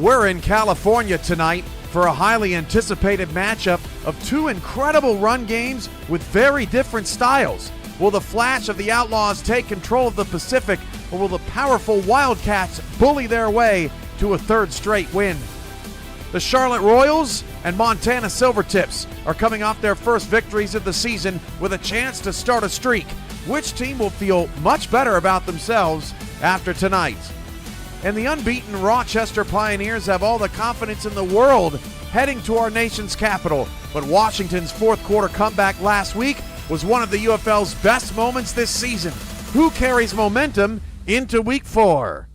We're in California tonight for a highly anticipated matchup of two incredible run games with very different styles. Will the flash of the Outlaws take control of the Pacific, or will the powerful Wildcats bully their way to a third straight win? The Charlotte Royals and Montana Silvertips are coming off their first victories of the season with a chance to start a streak. Which team will feel much better about themselves after tonight? And the unbeaten Rochester Pioneers have all the confidence in the world heading to our nation's capital. But Washington's fourth quarter comeback last week was one of the UFL's best moments this season. Who carries momentum into week 4?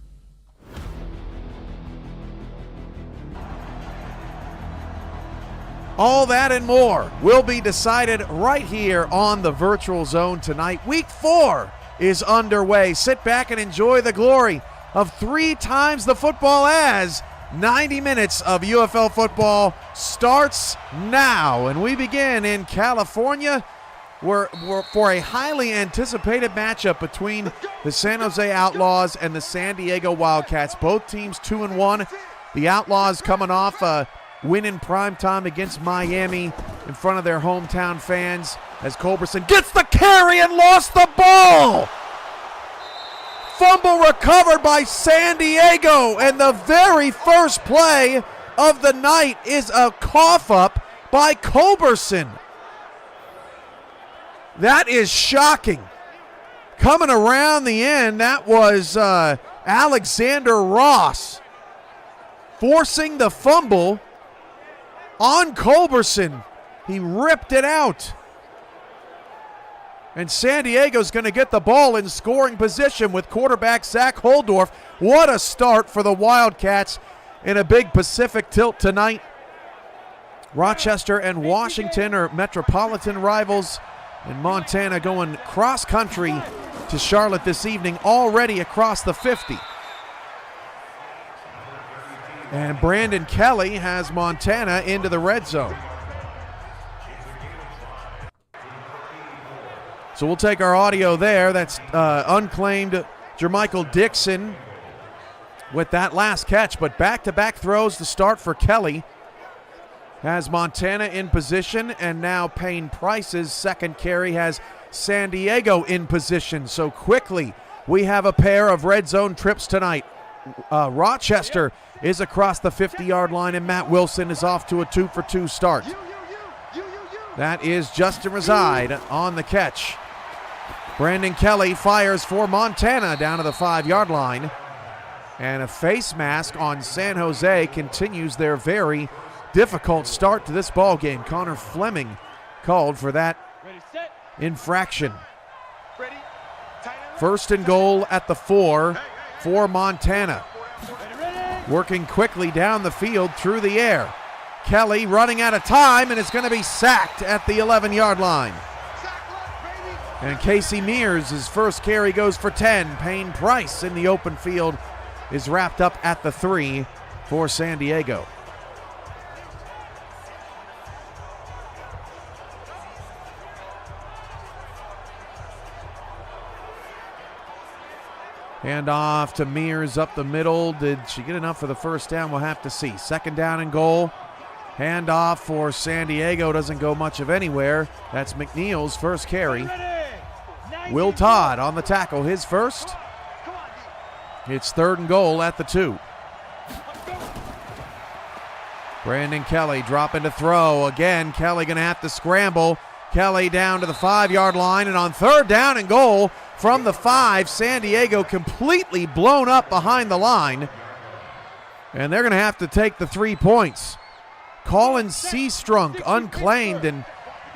All that and more will be decided right here on the Virtual Zone tonight. Week 4 is underway. Sit back and enjoy the glory of 3 times the football as 90 minutes of UFL football starts now. And we begin in California for a highly anticipated matchup between the San Jose Outlaws and the San Diego Wildcats. Both teams 2-1. The Outlaws coming off a win in primetime against Miami in front of their hometown fans as Culberson gets the carry and lost the ball. Fumble recovered by San Diego, and the very first play of the night is a cough up by Culberson. That is shocking. Coming around the end, that was Alexander Ross forcing the fumble on Culberson. He ripped it out. And San Diego's going to get the ball in scoring position with quarterback Zach Holdorf. What a start for the Wildcats in a big Pacific tilt tonight. Rochester and Washington are metropolitan rivals, and Montana going cross-country to Charlotte this evening, already across the 50. And Brandon Kelly has Montana into the red zone. So we'll take our audio there. That's unclaimed Jermichael Dixon with that last catch, but back-to-back throws to start for Kelly. Has Montana in position, and now Payne Price's second carry has San Diego in position. So quickly, we have a pair of red zone trips tonight. Rochester is across the 50-yard line, and Matt Wilson is off to a 2-for-2 start. That is Justin Reside on the catch. Brandon Kelly fires for Montana down to the 5-yard line. And a face mask on San Jose continues their very difficult start to this ball game. Connor Fleming called for that infraction. First and goal at the 4 for Montana. Working quickly down the field through the air. Kelly running out of time and is going to be sacked at the 11-yard line. And Casey Mears, his first carry goes for 10. Payne Price in the open field is wrapped up at the 3 for San Diego. Hand off to Mears up the middle. Did she get enough for the first down? We'll have to see. Second down and goal. Hand off for San Diego. Doesn't go much of anywhere. That's McNeil's first carry. Will Todd on the tackle, his first. It's third and goal at the 2. Brandon Kelly dropping to throw. Again, Kelly going to have to scramble. Kelly down to the 5-yard line, and on third down and goal from the 5, San Diego completely blown up behind the line. And they're going to have to take the 3 points. Colin Seastrunk unclaimed, and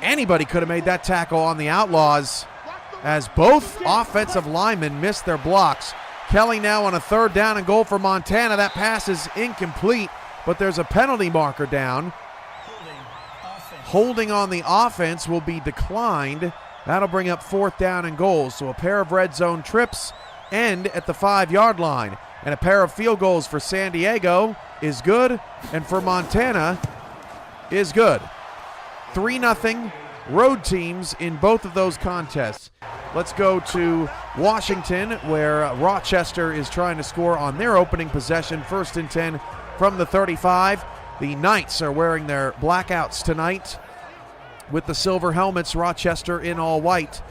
anybody could have made that tackle on the Outlaws as both offensive linemen missed their blocks. Kelly now on a third down and goal for Montana. That pass is incomplete, but there's a penalty marker down. Holding on the offense will be declined. That'll bring up fourth down and goal. So a pair of red zone trips end at the 5-yard line. And a pair of field goals for San Diego is good, and for Montana is good. 3-0 road teams in both of those contests. Let's go to Washington, where Rochester is trying to score on their opening possession. First and 10 from the 35. The Knights are wearing their blackouts tonight with the silver helmets. Rochester in all white.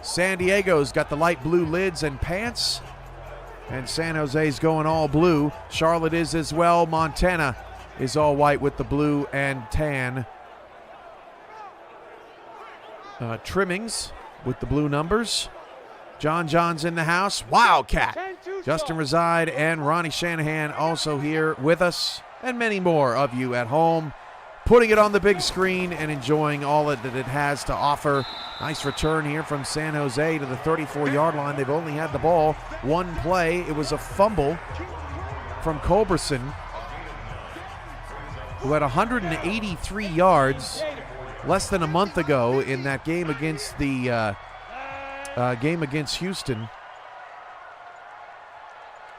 San Diego's got the light blue lids and pants, and San Jose's going all blue. Charlotte is as well. Montana is all white with the blue and tan trimmings with the blue numbers. John's in the house. Wildcat. Justin Reside and Ronnie Shanahan also here with us, and many more of you at home, putting it on the big screen and enjoying all that it has to offer. Nice return here from San Jose to the 34-yard line. They've only had the ball one play. It was a fumble from Culberson, who had 183 yards less than a month ago in that game against the Houston.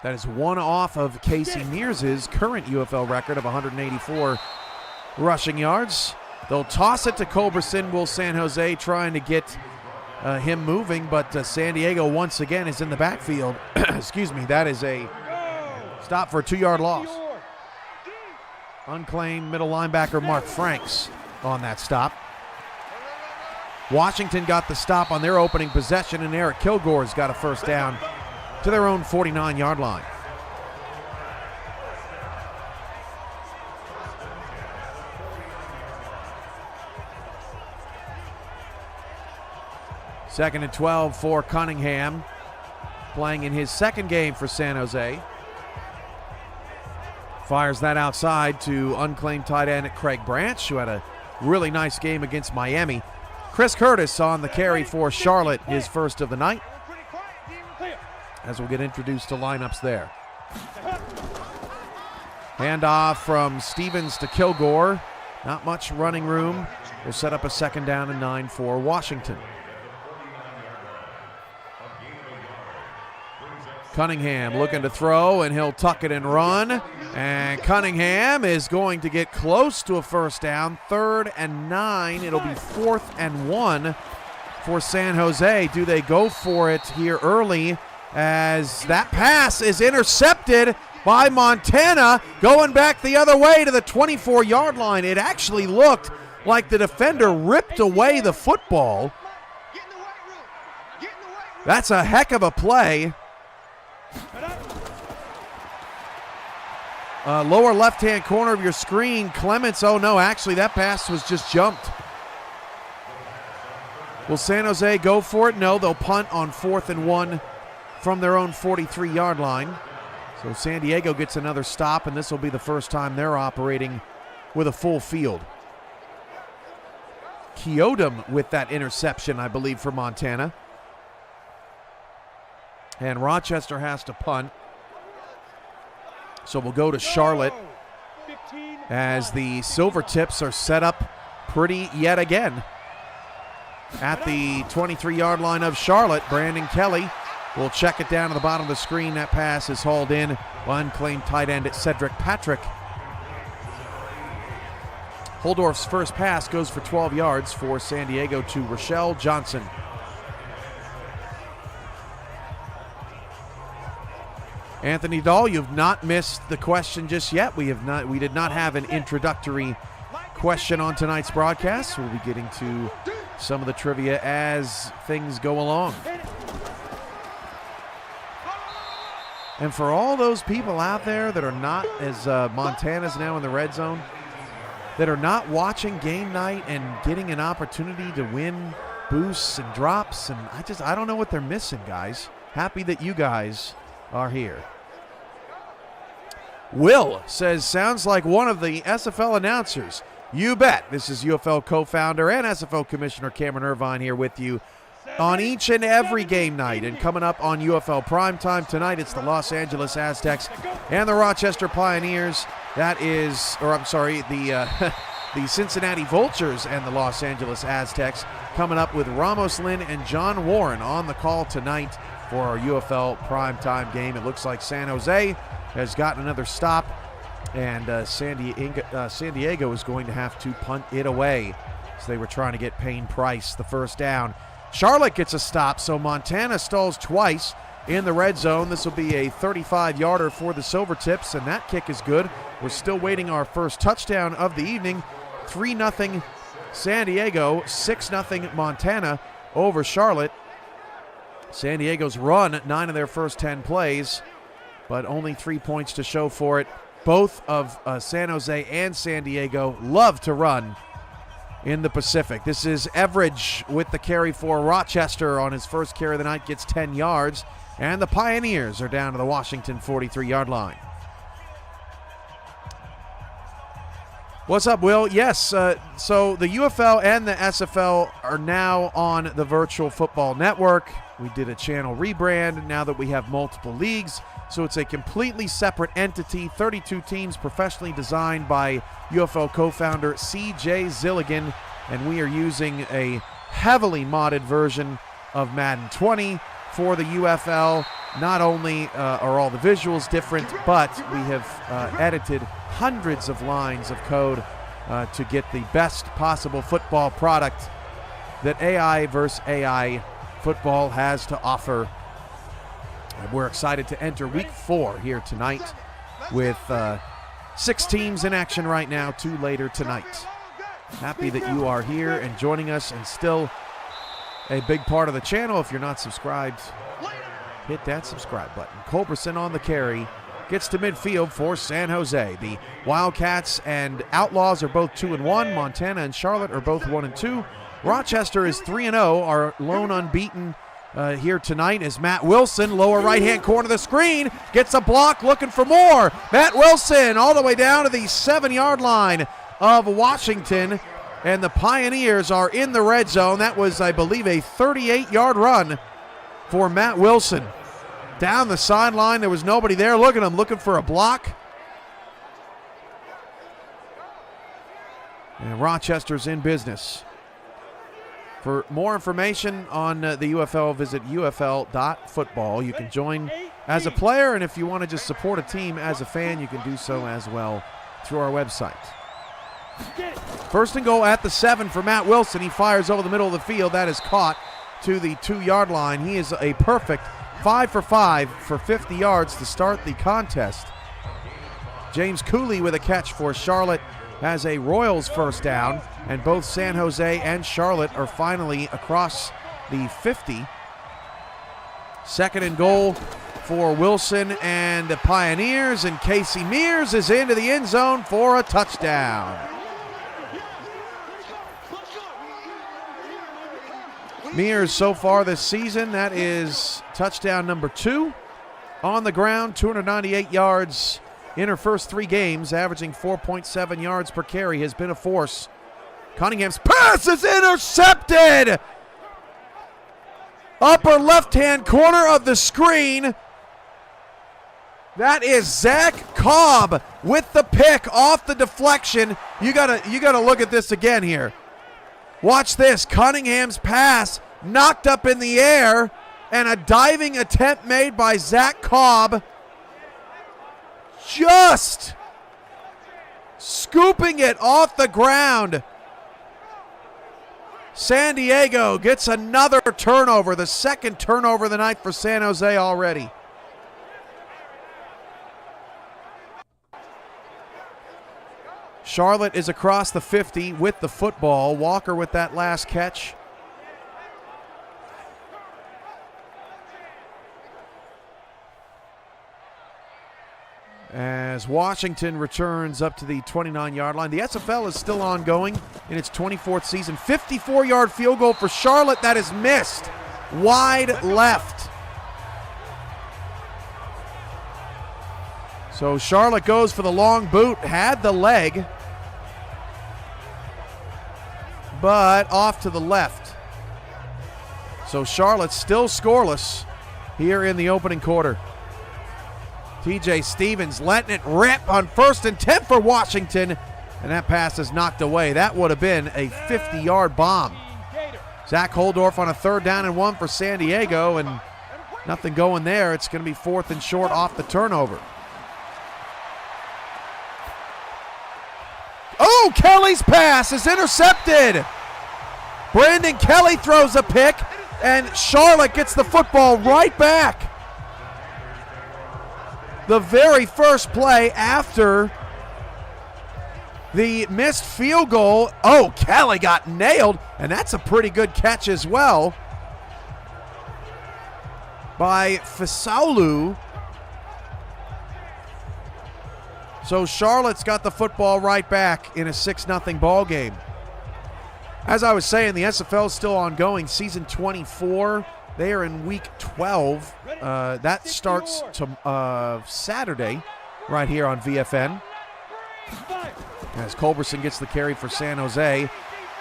That is one off of Casey Mears' current UFL record of 184 rushing yards. They'll toss it to Culberson. Will San Jose trying to get him moving, but San Diego once again is in the backfield. Excuse me, that is a stop for a 2-yard loss. Unclaimed middle linebacker Mark Franks on that stop. Washington got the stop on their opening possession, and Eric Kilgore's got a first down to their own 49-yard line. Second and 12 for Cunningham, playing in his second game for San Jose. Fires that outside to unclaimed tight end Craig Branch, who had a really nice game against Miami. Chris Curtis on the carry for Charlotte, his first of the night, as we'll get introduced to lineups there. Handoff from Stevens to Kilgore. Not much running room. We'll set up a second down and 9 for Washington. Cunningham looking to throw, and he'll tuck it and run. And Cunningham is going to get close to a first down. 3rd and 9. It'll be 4th and 1 for San Jose. Do they go for it here early, as that pass is intercepted by Montana, going back the other way to the 24-yard line. It actually looked like the defender ripped away the football. That's a heck of a play. Lower left-hand corner of your screen, Clements. Oh no, actually that pass was just jumped. Will San Jose go for it? No, they'll punt on 4th and 1 from their own 43-yard line. So San Diego gets another stop, and this will be the first time they're operating with a full field. Keodum with that interception, I believe, for Montana. And Rochester has to punt. So we'll go to Charlotte as the Silvertips are set up pretty yet again. At the 23-yard line of Charlotte, Brandon Kelly will check it down to the bottom of the screen. That pass is hauled in by unclaimed tight end Cedric Patrick. Holdorf's first pass goes for 12 yards for San Diego to Rochelle Johnson. Anthony Dahl, you've not missed the question just yet. We did not have an introductory question on tonight's broadcast. We'll be getting to some of the trivia as things go along. And for all those people out there that are not, as Montana's now in the red zone, that are not watching game night and getting an opportunity to win boosts and drops, and I don't know what they're missing, guys. Happy that you guys are here. Will says, sounds like one of the SFL announcers. You bet. This is UFL co-founder and SFL Commissioner Cameron Irvine here with you on each and every game night. And coming up on UFL Primetime tonight, it's the Los Angeles Aztecs and the Rochester Pioneers. That is, the Cincinnati Vultures and the Los Angeles Aztecs coming up with Ramos Lynn and John Warren on the call tonight for our UFL Primetime game. It looks like San Jose has gotten another stop, and San Diego is going to have to punt it away. So they were trying to get Payne Price the first down. Charlotte gets a stop, so Montana stalls twice. in the red zone. This will be a 35-yarder for the Silvertips, and that kick is good. We're still waiting our first touchdown of the evening. 3-0 San Diego, 6-0 Montana over Charlotte. San Diego's run 9 of their first 10 plays, but only 3 points to show for it. Both of San Jose and San Diego love to run in the Pacific. This is Everidge with the carry for Rochester on his first carry of the night, gets 10 yards, and the Pioneers are down to the Washington 43-yard line. What's up, Will? Yes, so the UFL and the SFL are now on the Virtual Football Network. We did a channel rebrand now that we have multiple leagues, so it's a completely separate entity, 32 teams professionally designed by UFL co-founder C.J. Zilligan, and we are using a heavily modded version of Madden 20 for the UFL. Not only are all the visuals different, but we have edited hundreds of lines of code to get the best possible football product that AI versus AI football has to offer. And we're excited to enter week 4 here tonight with 6 teams in action right now, 2 later tonight. Happy that you are here and joining us, and still a big part of the channel. If you're not subscribed, hit that subscribe button. Culberson on the carry, gets to midfield for San Jose. The Wildcats and Outlaws are both 2-1. Montana and Charlotte are both 1-2. Rochester is 3-0, our lone unbeaten here tonight is Matt Wilson, lower right-hand corner of the screen, gets a block, looking for more. Matt Wilson all the way down to the 7-yard line of Washington, and the Pioneers are in the red zone. That was, I believe, a 38-yard run for Matt Wilson. Down the sideline, there was nobody there. Look at him, looking for a block. And Rochester's in business. For more information on the UFL, visit UFL.football. You can join as a player, and if you want to just support a team as a fan, you can do so as well through our website. First and goal at the 7 for Matt Wilson. He fires over the middle of the field. That is caught to the 2-yard line. He is a perfect 5 for 5 for 50 yards to start the contest. James Cooley with a catch for Charlotte has a Royals first down, and both San Jose and Charlotte are finally across the 50. Second and goal for Wilson and the Pioneers, and Casey Mears is into the end zone for a touchdown. Mears so far this season, that is touchdown number 2 on the ground, 298 yards in her first 3 games, averaging 4.7 yards per carry, has been a force. Cunningham's pass is intercepted! Upper left-hand corner of the screen. That is Zach Cobb with the pick off the deflection. You gotta look at this again here. Watch this. Cunningham's pass knocked up in the air, and a diving attempt made by Zach Cobb, just scooping it off the ground. San Diego gets another turnover, the second turnover of the night for San Jose already. Charlotte is across the 50 with the football. Walker with that last catch. As Washington returns up to the 29-yard line. The SFL is still ongoing in its 24th season. 54-yard field goal for Charlotte. That is missed. Wide left. So Charlotte goes for the long boot. Had the leg, but off to the left. So Charlotte's still scoreless here in the opening quarter. TJ Stevens letting it rip on 1st and 10 for Washington, and that pass is knocked away. That would have been a 50-yard bomb. Zach Holdorf on a 3rd down and 1 for San Diego, and nothing going there. It's going to be 4th and short off the turnover. Oh, Kelly's pass is intercepted. Brandon Kelly throws a pick, and Charlotte gets the football right back. the very first play after the missed field goal. Oh, Kelly got nailed, and that's a pretty good catch as well by Fisaulu. So Charlotte's got the football right back in a 6-0 ball game. As I was saying, the SFL is still ongoing. Season 24, they are in week 12. That starts Saturday right here on VFN. As Culberson gets the carry for San Jose.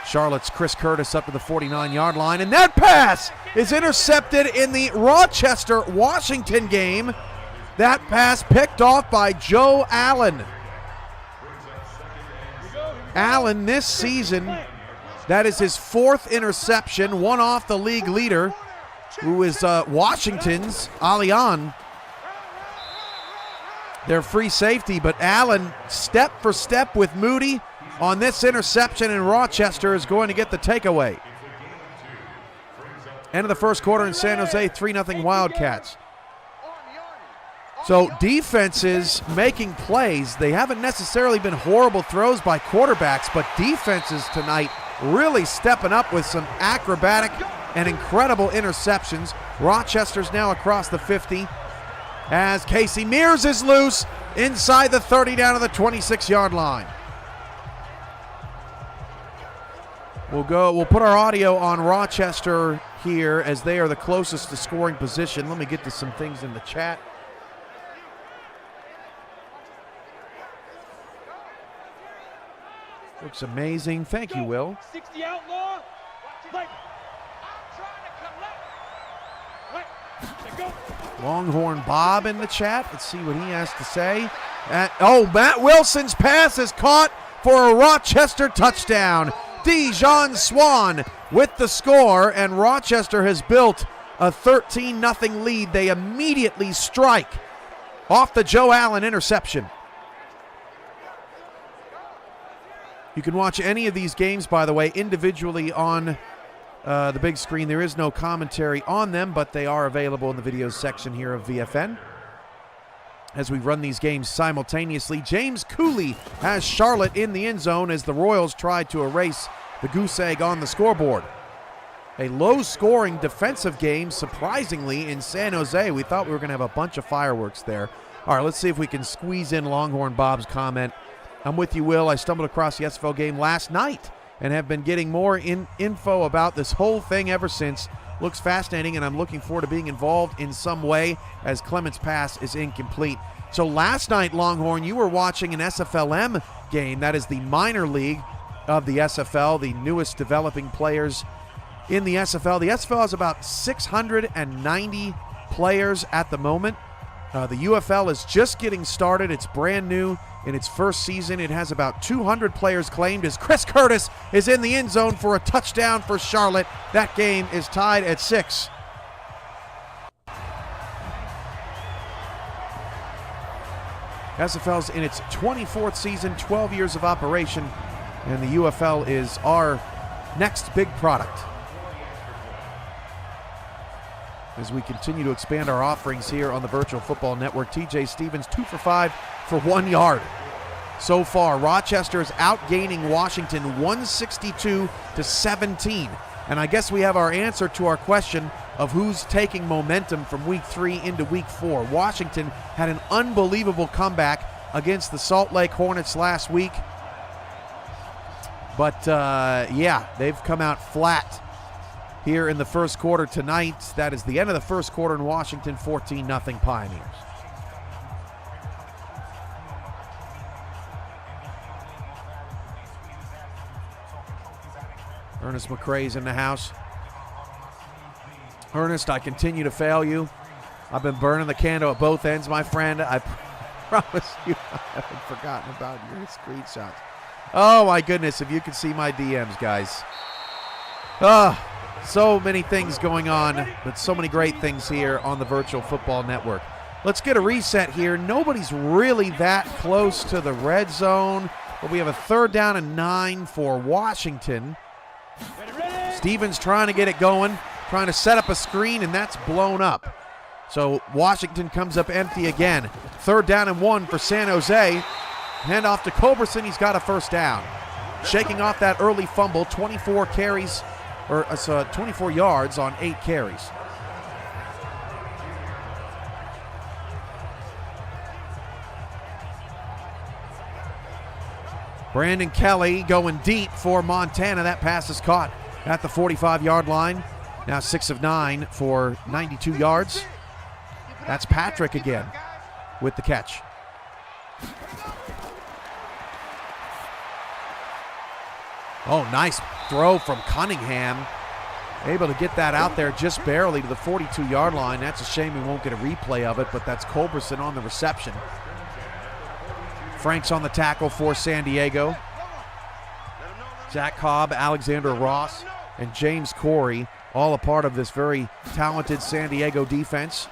Charlotte's Chris Curtis up to the 49-yard line. And that pass is intercepted in the Rochester-Washington game. That pass picked off by Joe Allen. Allen this season, that is his 4th interception, one off the league leader, who is Washington's Alian, their free safety. But Allen, step for step with Moody on this interception, and Rochester is going to get the takeaway. End of the first quarter in San Jose, 3-0 Wildcats. So defenses making plays. They haven't necessarily been horrible throws by quarterbacks, but defenses tonight really stepping up with some acrobatic and incredible interceptions. Rochester's now across the 50 as Casey Mears is loose inside the 30 down to the 26-yard line. We'll put our audio on Rochester here as they are the closest to scoring position. Let me get to some things in the chat. Looks amazing. Thank you, Will. 60 outlaw. Longhorn Bob in the chat. Let's see what he has to say. Matt Wilson's pass is caught for a Rochester touchdown. Dijon Swan with the score, and Rochester has built a 13-0 lead. They immediately strike off the Joe Allen interception. You can watch any of these games, by the way, individually on the big screen. There is no commentary on them, but they are available in the videos section here of VFN. As we run these games simultaneously, James Cooley has Charlotte in the end zone as the Royals try to erase the goose egg on the scoreboard. A low-scoring defensive game, surprisingly, in San Jose. We thought we were going to have a bunch of fireworks there. All right, let's see if we can squeeze in Longhorn Bob's comment. I'm with you, Will. I stumbled across the SFL game last night and have been getting more info about this whole thing ever since. Looks fascinating, and I'm looking forward to being involved in some way as Clement's pass is incomplete. So last night, Longhorn, you were watching an SFLM game. That is the minor league of the SFL, the newest developing players in the SFL. The SFL has about 690 players at the moment. The UFL is just getting started. It's brand new in its first season. It has about 200 players claimed as Chris Curtis is in the end zone for a touchdown for Charlotte. That game is tied at 6. SFL's in its 24th season, 12 years of operation, and the UFL is our next big product. As we continue to expand our offerings here on the Virtual Football Network, TJ Stevens 2 for 5 for 1 yard. So far, Rochester is outgaining Washington 162-17. And I guess we have our answer to our question of who's taking momentum from week 3 into week 4. Washington had an unbelievable comeback against the Salt Lake Hornets last week. But, they've come out flat here in the first quarter tonight. That is the end of the first quarter in Washington, 14-0 Pioneers. Ernest McCrae's in the house. Ernest, I continue to fail you. I've been burning the candle at both ends, my friend. I promise you I haven't forgotten about your screenshots. Oh, my goodness, if you could see my DMs, guys. So many things going on, but so many great things here on the Virtual Football Network. Let's get a reset here. Nobody's really that close to the red zone, but we have a 3rd down and 9 for Washington. Stevens trying to get it going, trying to set up a screen, and that's blown up. So Washington comes up empty again. 3rd down and 1 for San Jose. Hand off to Culberson. He's got a first down. Shaking off that early fumble, 24 carries, or 24 yards on 8 carries. Brandon Kelly going deep for Montana. That pass is caught at the 45-yard line. Now 6 of 9 for 92 yards. That's Patrick again with the catch. Oh, nice throw from Cunningham. Able to get that out there just barely to the 42-yard line. That's a shame we won't get a replay of it, but that's Culberson on the reception. Frank's on the tackle for San Diego. Zach Cobb, Alexander Ross, and James Corey, all a part of this very talented San Diego defense.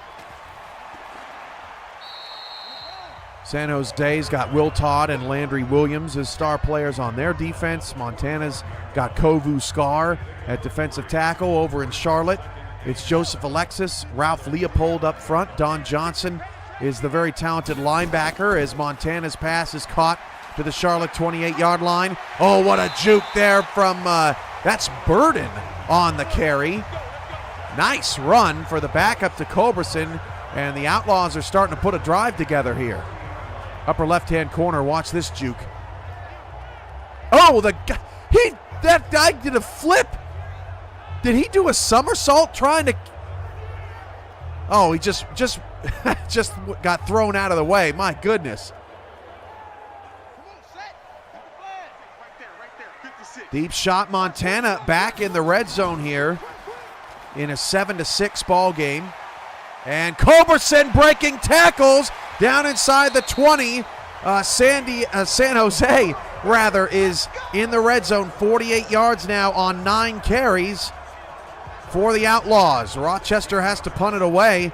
San Jose's got Will Todd and Landry Williams as star players on their defense. Montana's got Kovu Scar at defensive tackle. Over in Charlotte, it's Joseph Alexis, Ralph Leopold up front. Don Johnson is the very talented linebacker as Montana's pass is caught to the Charlotte 28-yard line. Oh, what a juke there from, that's Burden on the carry. Nice run for the backup to Culberson, and the Outlaws are starting to put a drive together here. Upper left-hand corner, watch this juke. Oh, that guy did a flip. Did he do a somersault trying to? Oh, he just got thrown out of the way. My goodness. Deep shot, Montana back in the red zone here in a 7-6 ball game. And Culberson breaking tackles down inside the 20. San Jose, rather, is in the red zone. 48 yards now on 9 carries for the Outlaws. Rochester has to punt it away.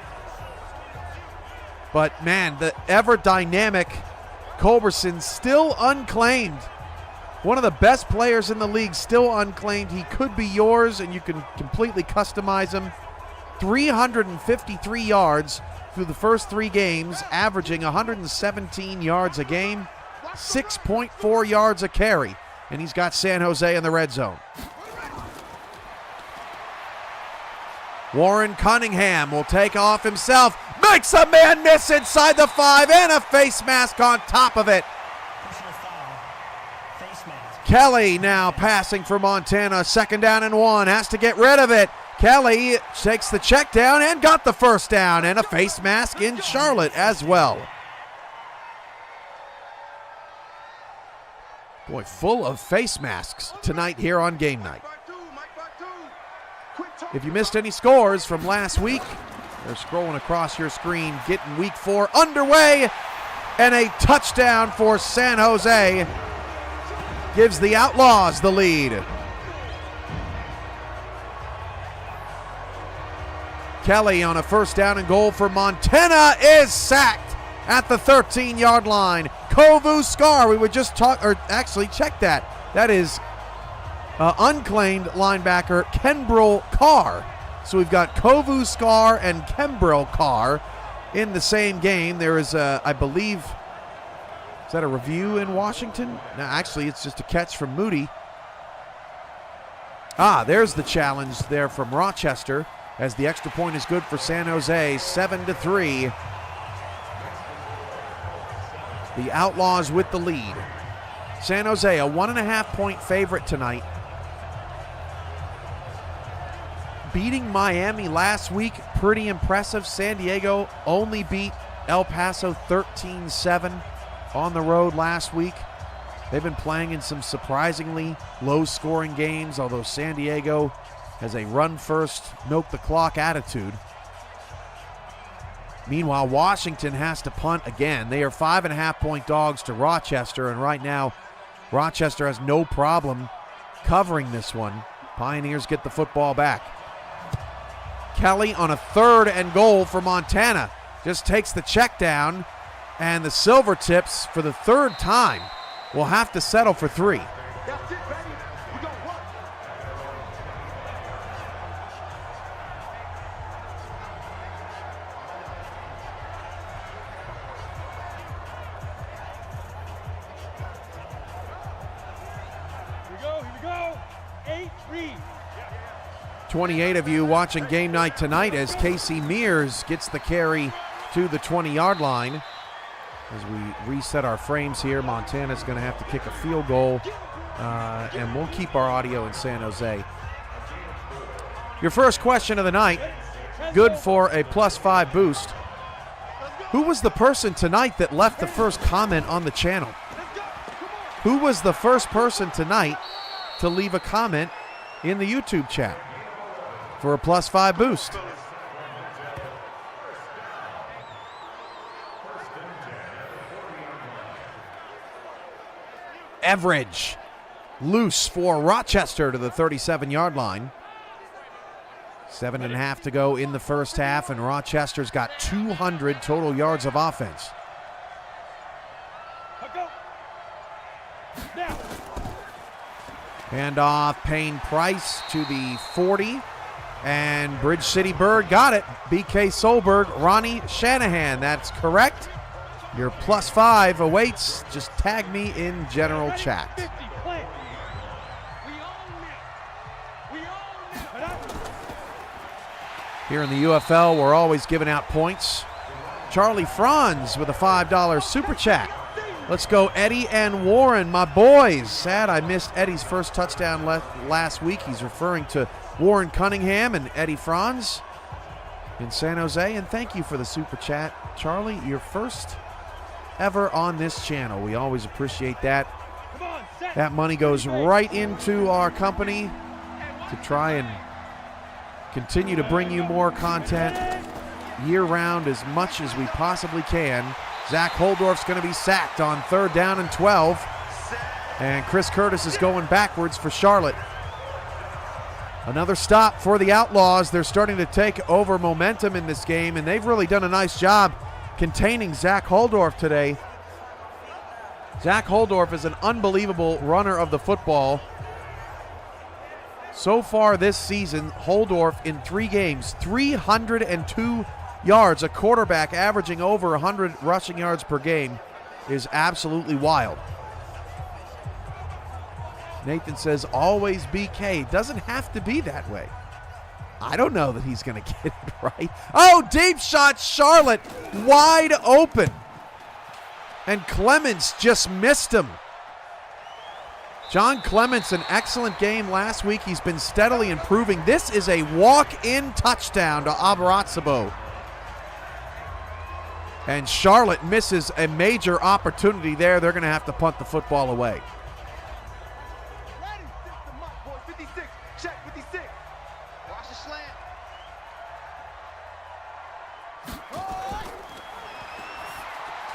But, man, the ever-dynamic Culberson still unclaimed. One of the best players in the league still unclaimed. He could be yours, and you can completely customize him. 353 yards through the first 3 games, averaging 117 yards a game, 6.4 yards a carry, and he's got San Jose in the red zone. Warren Cunningham will take off himself, makes a man miss inside the 5, and a face mask on top of it. Kelly now passing for Montana, 2nd down and 1, has to get rid of it. Kelly takes the check down and got the first down, and a face mask in Charlotte as well. Boy, full of face masks tonight here on Game Night. If you missed any scores from last week, they're scrolling across your screen, getting week 4 underway, and a touchdown for San Jose gives the Outlaws the lead. Kelly on a 1st down and goal for Montana is sacked at the 13-yard line. Kovu Scar, we would just talk, or actually check that. That is unclaimed linebacker Kenbrel Carr. So we've got Kovu Scar and Kenbrel Carr in the same game. There is I believe, is that a review in Washington? No, actually it's just a catch from Moody. There's the challenge there from Rochester, as the extra point is good for San Jose, 7-3. The Outlaws with the lead. San Jose, a 1.5-point favorite tonight. Beating Miami last week, pretty impressive. San Diego only beat El Paso 13-7 on the road last week. They've been playing in some surprisingly low-scoring games, although San Diego has a run-first, milk-the-clock attitude. Meanwhile, Washington has to punt again. They are 5.5-point dogs to Rochester, and right now, Rochester has no problem covering this one. Pioneers get the football back. Kelly on a 3rd and goal for Montana. Just takes the check down, and the Silvertips, for the 3rd time, will have to settle for 3. 28 of you watching Game Night tonight as Casey Mears gets the carry to the 20-yard line. As we reset our frames here, Montana's going to have to kick a field goal, and we'll keep our audio in San Jose. Your first question of the night, good for a +5 boost. Who was the person tonight that left the first comment on the channel? Who was the first person tonight to leave a comment in the YouTube chat for a +5 boost? Everidge loose for Rochester to the 37-yard line. 7.5 to go in the first half, and Rochester's got 200 total yards of offense. Hand off Payne Price to the 40, and Bridge City Bird got it. BK Solberg, Ronnie Shanahan, that's correct. Your +5 awaits. Just tag me in general chat. Here in the UFL, we're always giving out points. Charlie Franz with a $5 super chat. Let's go Eddie and Warren, my boys. Sad I missed Eddie's first touchdown last week. He's referring to Warren Cunningham and Eddie Franz in San Jose. And thank you for the super chat. Charlie, your first ever on this channel. We always appreciate that. That money goes right into our company to try and continue to bring you more content year-round as much as we possibly can. Zach Holdorf's going to be sacked on 3rd down and 12. And Chris Curtis is going backwards for Charlotte. Another stop for the Outlaws. They're starting to take over momentum in this game, and they've really done a nice job containing Zach Holdorf today. Zach Holdorf is an unbelievable runner of the football. So far this season, Holdorf in 3 games, 302 yards, a quarterback averaging over 100 rushing yards per game is absolutely wild. Nathan says, always BK. Doesn't have to be that way. I don't know that he's going to get it right. Oh, deep shot, Charlotte, wide open. And Clements just missed him. John Clements, an excellent game last week. He's been steadily improving. This is a walk-in touchdown to Abarazabo. And Charlotte misses a major opportunity there. They're going to have to punt the football away.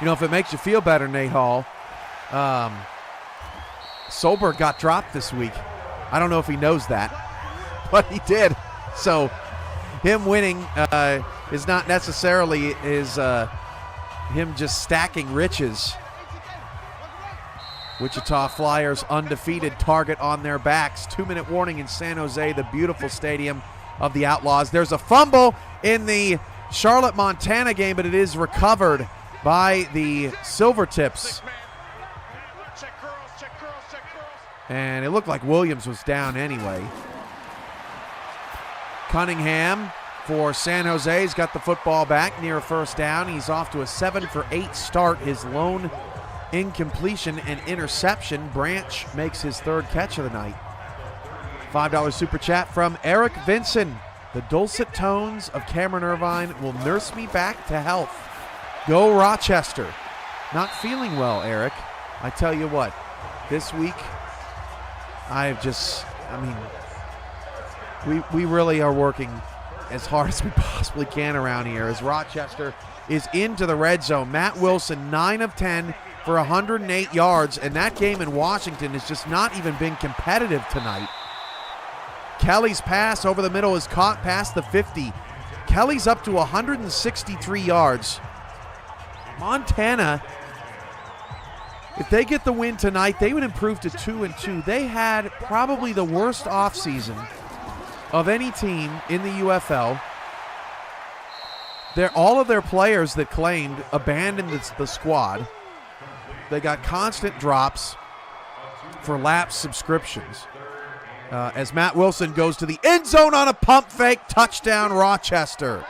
You know, if it makes you feel better, Nate Hall, Solberg got dropped this week. I don't know if he knows that, but he did. So him winning is not necessarily him just stacking riches. Wichita Flyers undefeated, target on their backs. 2-minute warning in San Jose, the beautiful stadium of the Outlaws. There's a fumble in the Charlotte-Montana game, but it is recovered by the Silvertips. And it looked like Williams was down anyway. Cunningham for San Jose's got the football back near a 1st down. He's off to a 7-for-8 start. His lone incompletion and interception. Branch makes his 3rd catch of the night. $5 super chat from Eric Vinson. The dulcet tones of Cameron Irvine will nurse me back to health. Go Rochester. Not feeling well, Eric. I tell you what, this week, we really are working as hard as we possibly can around here as Rochester is into the red zone. Matt Wilson, 9 of 10 for 108 yards, and that game in Washington has just not even been competitive tonight. Kelly's pass over the middle is caught past the 50. Kelly's up to 163 yards. Montana, if they get the win tonight, they would improve to 2-2. They had probably the worst offseason of any team in the UFL. All of their players that claimed abandoned the squad. They got constant drops for lapsed subscriptions. as Matt Wilson goes to the end zone on a pump fake. Touchdown, Rochester.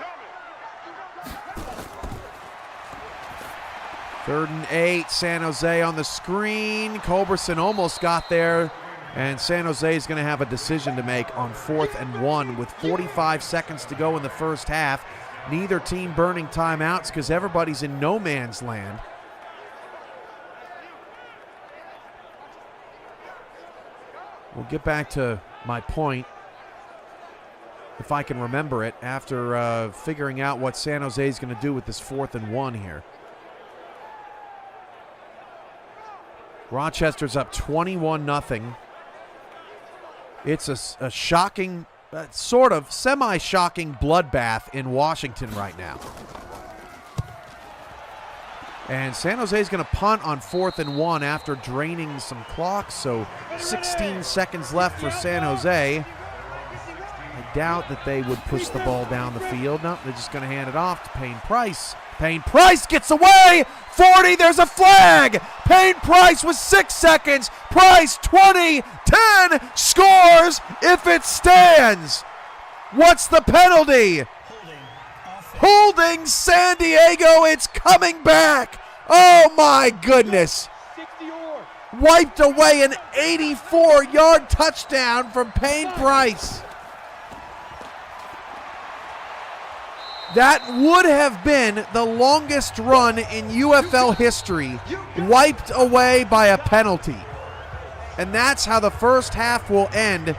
3rd and 8, San Jose on the screen. Culberson almost got there, and San Jose is going to have a decision to make on 4th and 1 with 45 seconds to go in the first half. Neither team burning timeouts because everybody's in no man's land. We'll get back to my point, if I can remember it, after figuring out what San Jose is going to do with this 4th and 1 here. Rochester's up 21-0. It's a shocking, sort of semi-shocking bloodbath in Washington right now. And San Jose is going to punt on 4th and 1 after draining some clock, so 16 seconds left for San Jose. I doubt that they would push the ball down the field. No, they're just going to hand it off to Payne Price. Payne Price gets away. 40, there's a flag. Payne Price with 6 seconds. Price 20, 10, scores if it stands. What's the penalty? Holding San Diego, it's coming back. Oh my goodness. Wiped away an 84-yard touchdown from Payne Price. That would have been the longest run in UFL history, wiped away by a penalty. And that's how the first half will end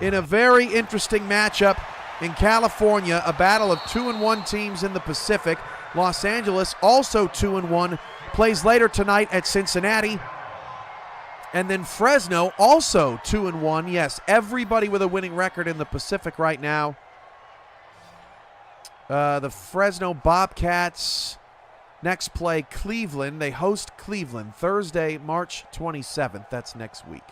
in a very interesting matchup in California, a battle of 2-1 teams in the Pacific. Los Angeles also 2-1, plays later tonight at Cincinnati. And then Fresno also 2-1. Yes, everybody with a winning record in the Pacific right now. The Fresno Bobcats next play Cleveland. They host Cleveland Thursday, March 27th. That's next week.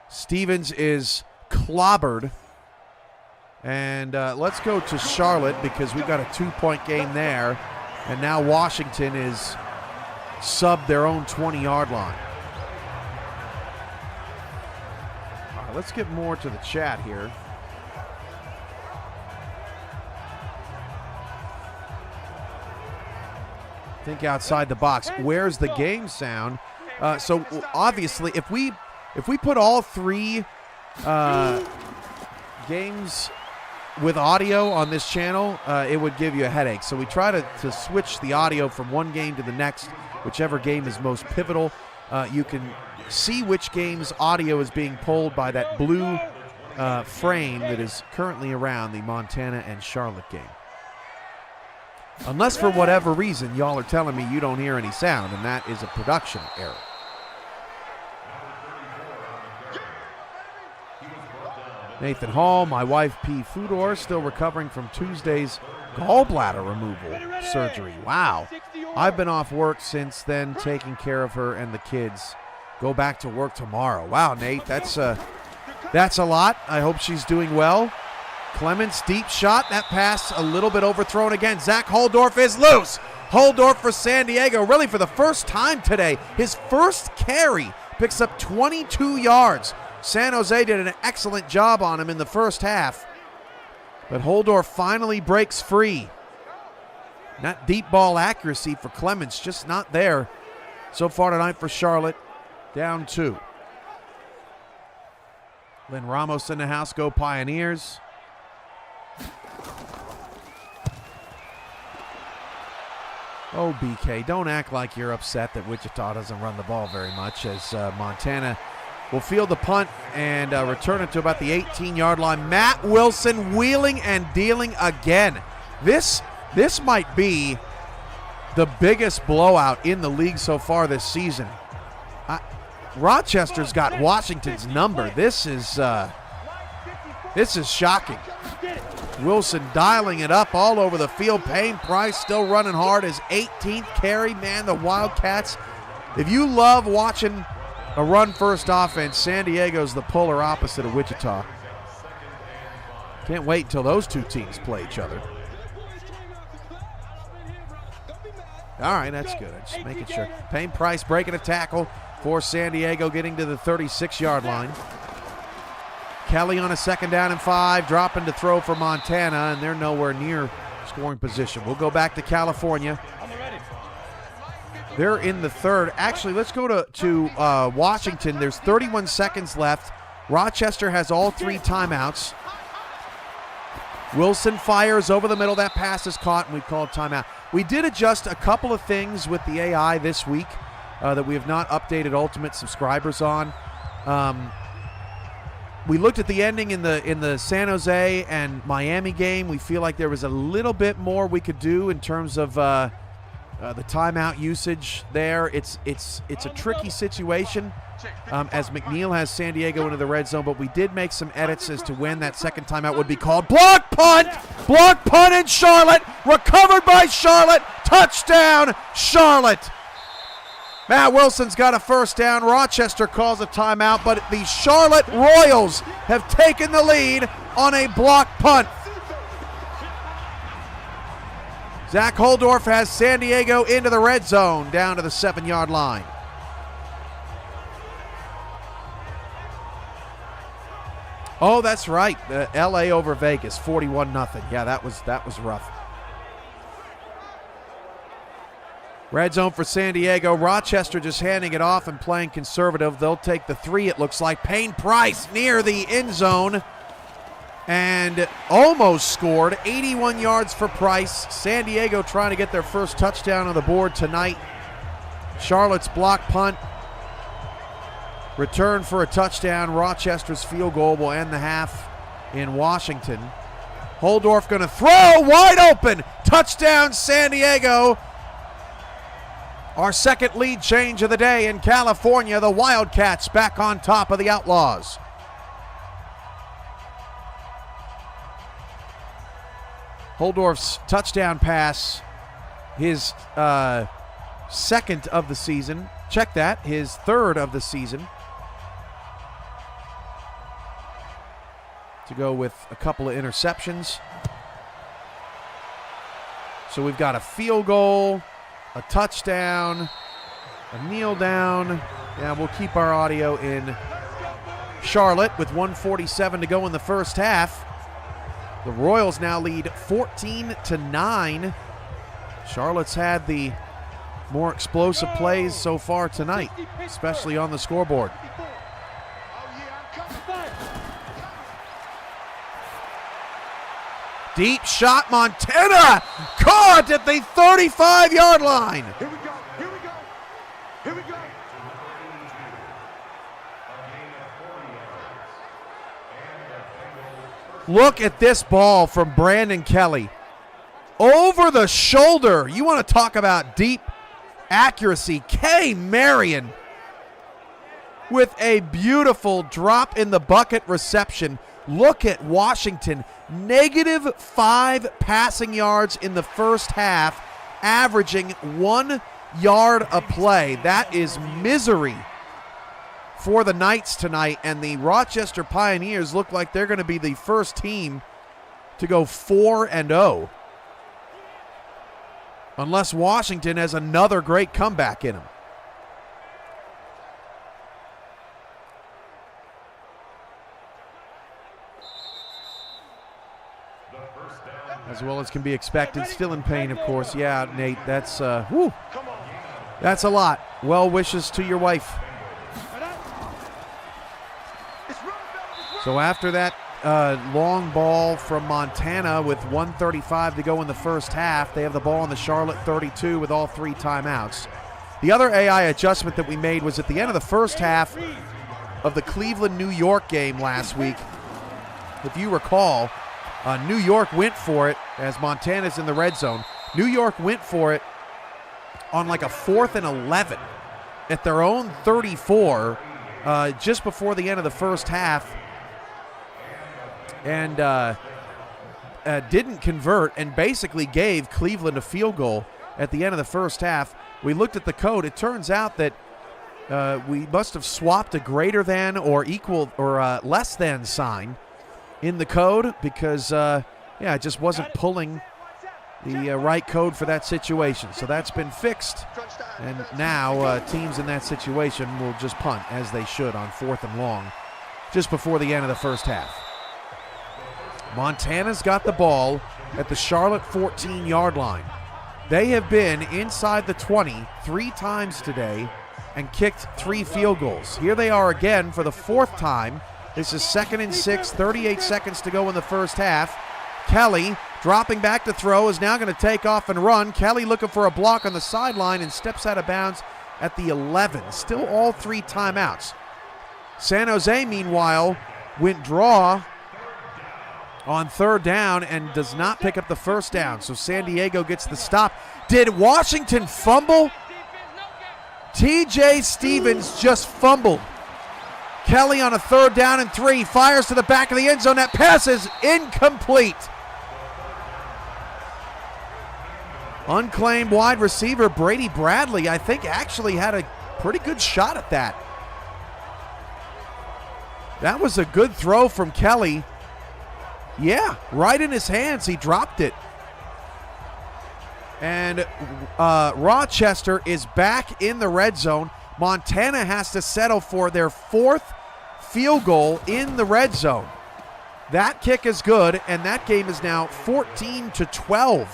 Stevens is clobbered. And let's go to Charlotte because we've got a 2-point game there. And now Washington is subbed their own 20-yard line. All right, let's get more to the chat here. Think outside the box. Where's the game sound? So obviously, if we put all 3 games with audio on this channel, it would give you a headache. So we try to switch the audio from one game to the next, whichever game is most pivotal. You can see which game's audio is being pulled by that blue frame that is currently around the Montana and Charlotte game. Unless for whatever reason y'all are telling me you don't hear any sound, and that is a production error. Nathan Hall, my wife P. Fudor, still recovering from Tuesday's gallbladder removal surgery. Wow. I've been off work since then, taking care of her and the kids. Go back to work tomorrow. Wow, Nate, that's a lot. I hope she's doing well. Clements, deep shot. That pass a little bit overthrown again. Zach Holdorf is loose. Holdorf for San Diego, really for the first time today. His first carry picks up 22 yards. San Jose did an excellent job on him in the first half. But Holdorf finally breaks free. Not deep ball accuracy for Clements, just not there so far tonight for Charlotte. Down 2. Lynn Ramos in the house, go Pioneers. Oh, BK, don't act like you're upset that Wichita doesn't run the ball very much, as Montana will field the punt and return it to about the 18-yard line. Matt Wilson wheeling and dealing again. This might be the biggest blowout in the league so far this season. Rochester's got Washington's number. This is shocking. Wilson dialing it up all over the field. Payne Price still running hard. His 18th carry. Man, the Wildcats, if you love watching a run-first offense, San Diego's the polar opposite of Wichita. Can't wait until those two teams play each other. All right, that's good. I'm just making sure. Payne Price breaking a tackle. for San Diego, getting to the 36-yard line. Kelly on a 2nd down and 5, dropping to throw for Montana, and they're nowhere near scoring position. We'll go back to California. They're in the 3rd. Actually, let's go to Washington. There's 31 seconds left. Rochester has all 3 timeouts. Wilson fires over the middle. That pass is caught, and we call timeout. We did adjust a couple of things with the AI this week that we have not updated Ultimate subscribers on. We looked at the ending in the San Jose and Miami game. We feel like there was a little bit more we could do in terms of the timeout usage there. It's a tricky situation as McNeil has San Diego into the red zone, but we did make some edits as to when that 2nd timeout would be called. Block punt in Charlotte, recovered by Charlotte, touchdown Charlotte. Matt Wilson's got a 1st down. Rochester calls a timeout, but the Charlotte Royals have taken the lead on a block punt. Zach Holdorf has San Diego into the red zone, down to the 7-yard line. Oh, that's right. LA over Vegas, 41-0. Yeah, that was rough. Red zone for San Diego. Rochester just handing it off and playing conservative. They'll take the 3, it looks like. Payne Price near the end zone and almost scored. 81 yards for Price. San Diego trying to get their first touchdown on the board tonight. Charlotte's block punt. Return for a touchdown. Rochester's field goal will end the half in Washington. Holdorf going to throw, wide open. Touchdown San Diego. Our 2nd lead change of the day in California. The Wildcats back on top of the Outlaws. Holdorf's touchdown pass, his 2nd of the season. Check that, his 3rd of the season. To go with a couple of interceptions. So we've got a field goal, a touchdown, a kneel down. Yeah, we'll keep our audio in Charlotte with 1:47 to go in the first half. The Royals now lead 14-9. Charlotte's had the more explosive plays so far tonight, especially on the scoreboard. Deep shot, Montana caught at the 35-yard line. Here we go, here we go, here we go. Look at this ball from Brandon Kelly. Over the shoulder. You want to talk about deep accuracy. K. Marion with a beautiful drop in the bucket reception. Look at Washington. -5 passing yards in the first half, averaging 1 yard a play. That is misery for the Knights tonight, and the Rochester Pioneers look like they're going to be the first team to go 4-0. Unless Washington has another great comeback in them. As well as can be expected. Still in pain, of course. Yeah, Nate, that's that's a lot. Well wishes to your wife. So after that long ball from Montana with 1:35 to go in the first half, they have the ball on the Charlotte 32 with all 3 timeouts. The other AI adjustment that we made was at the end of the first half of the Cleveland-New York game last week. If you recall, New York went for it as Montana's in the red zone. New York went for it on like a 4th and 11 at their own 34 just before the end of the first half, and didn't convert and basically gave Cleveland a field goal at the end of the first half. We looked at the code. It turns out that we must have swapped a greater than or equal or less than sign in the code because, it just wasn't pulling the right code for that situation. So that's been fixed, and now teams in that situation will just punt, as they should, on 4th and long, just before the end of the first half. Montana's got the ball at the Charlotte 14-yard line. They have been inside the 20 3 times today and kicked 3 field goals. Here they are again for the 4th time. This is 2nd and 6, 38 seconds to go in the first half. Kelly, dropping back to throw, is now going to take off and run. Kelly looking for a block on the sideline and steps out of bounds at the 11. Still all 3 timeouts. San Jose, meanwhile, went draw on 3rd down and does not pick up the first down. So San Diego gets the stop. Did Washington fumble? TJ Stevens just fumbled. Kelly on a 3rd down and 3, fires to the back of the end zone. That pass is incomplete. Unclaimed wide receiver Brady Bradley, I think, actually had a pretty good shot at that. That was a good throw from Kelly. Yeah, right in his hands. He dropped it. And Rochester is back in the red zone. Montana has to settle for their 4th field goal in the red zone. That kick is good, and that game is now 14-12.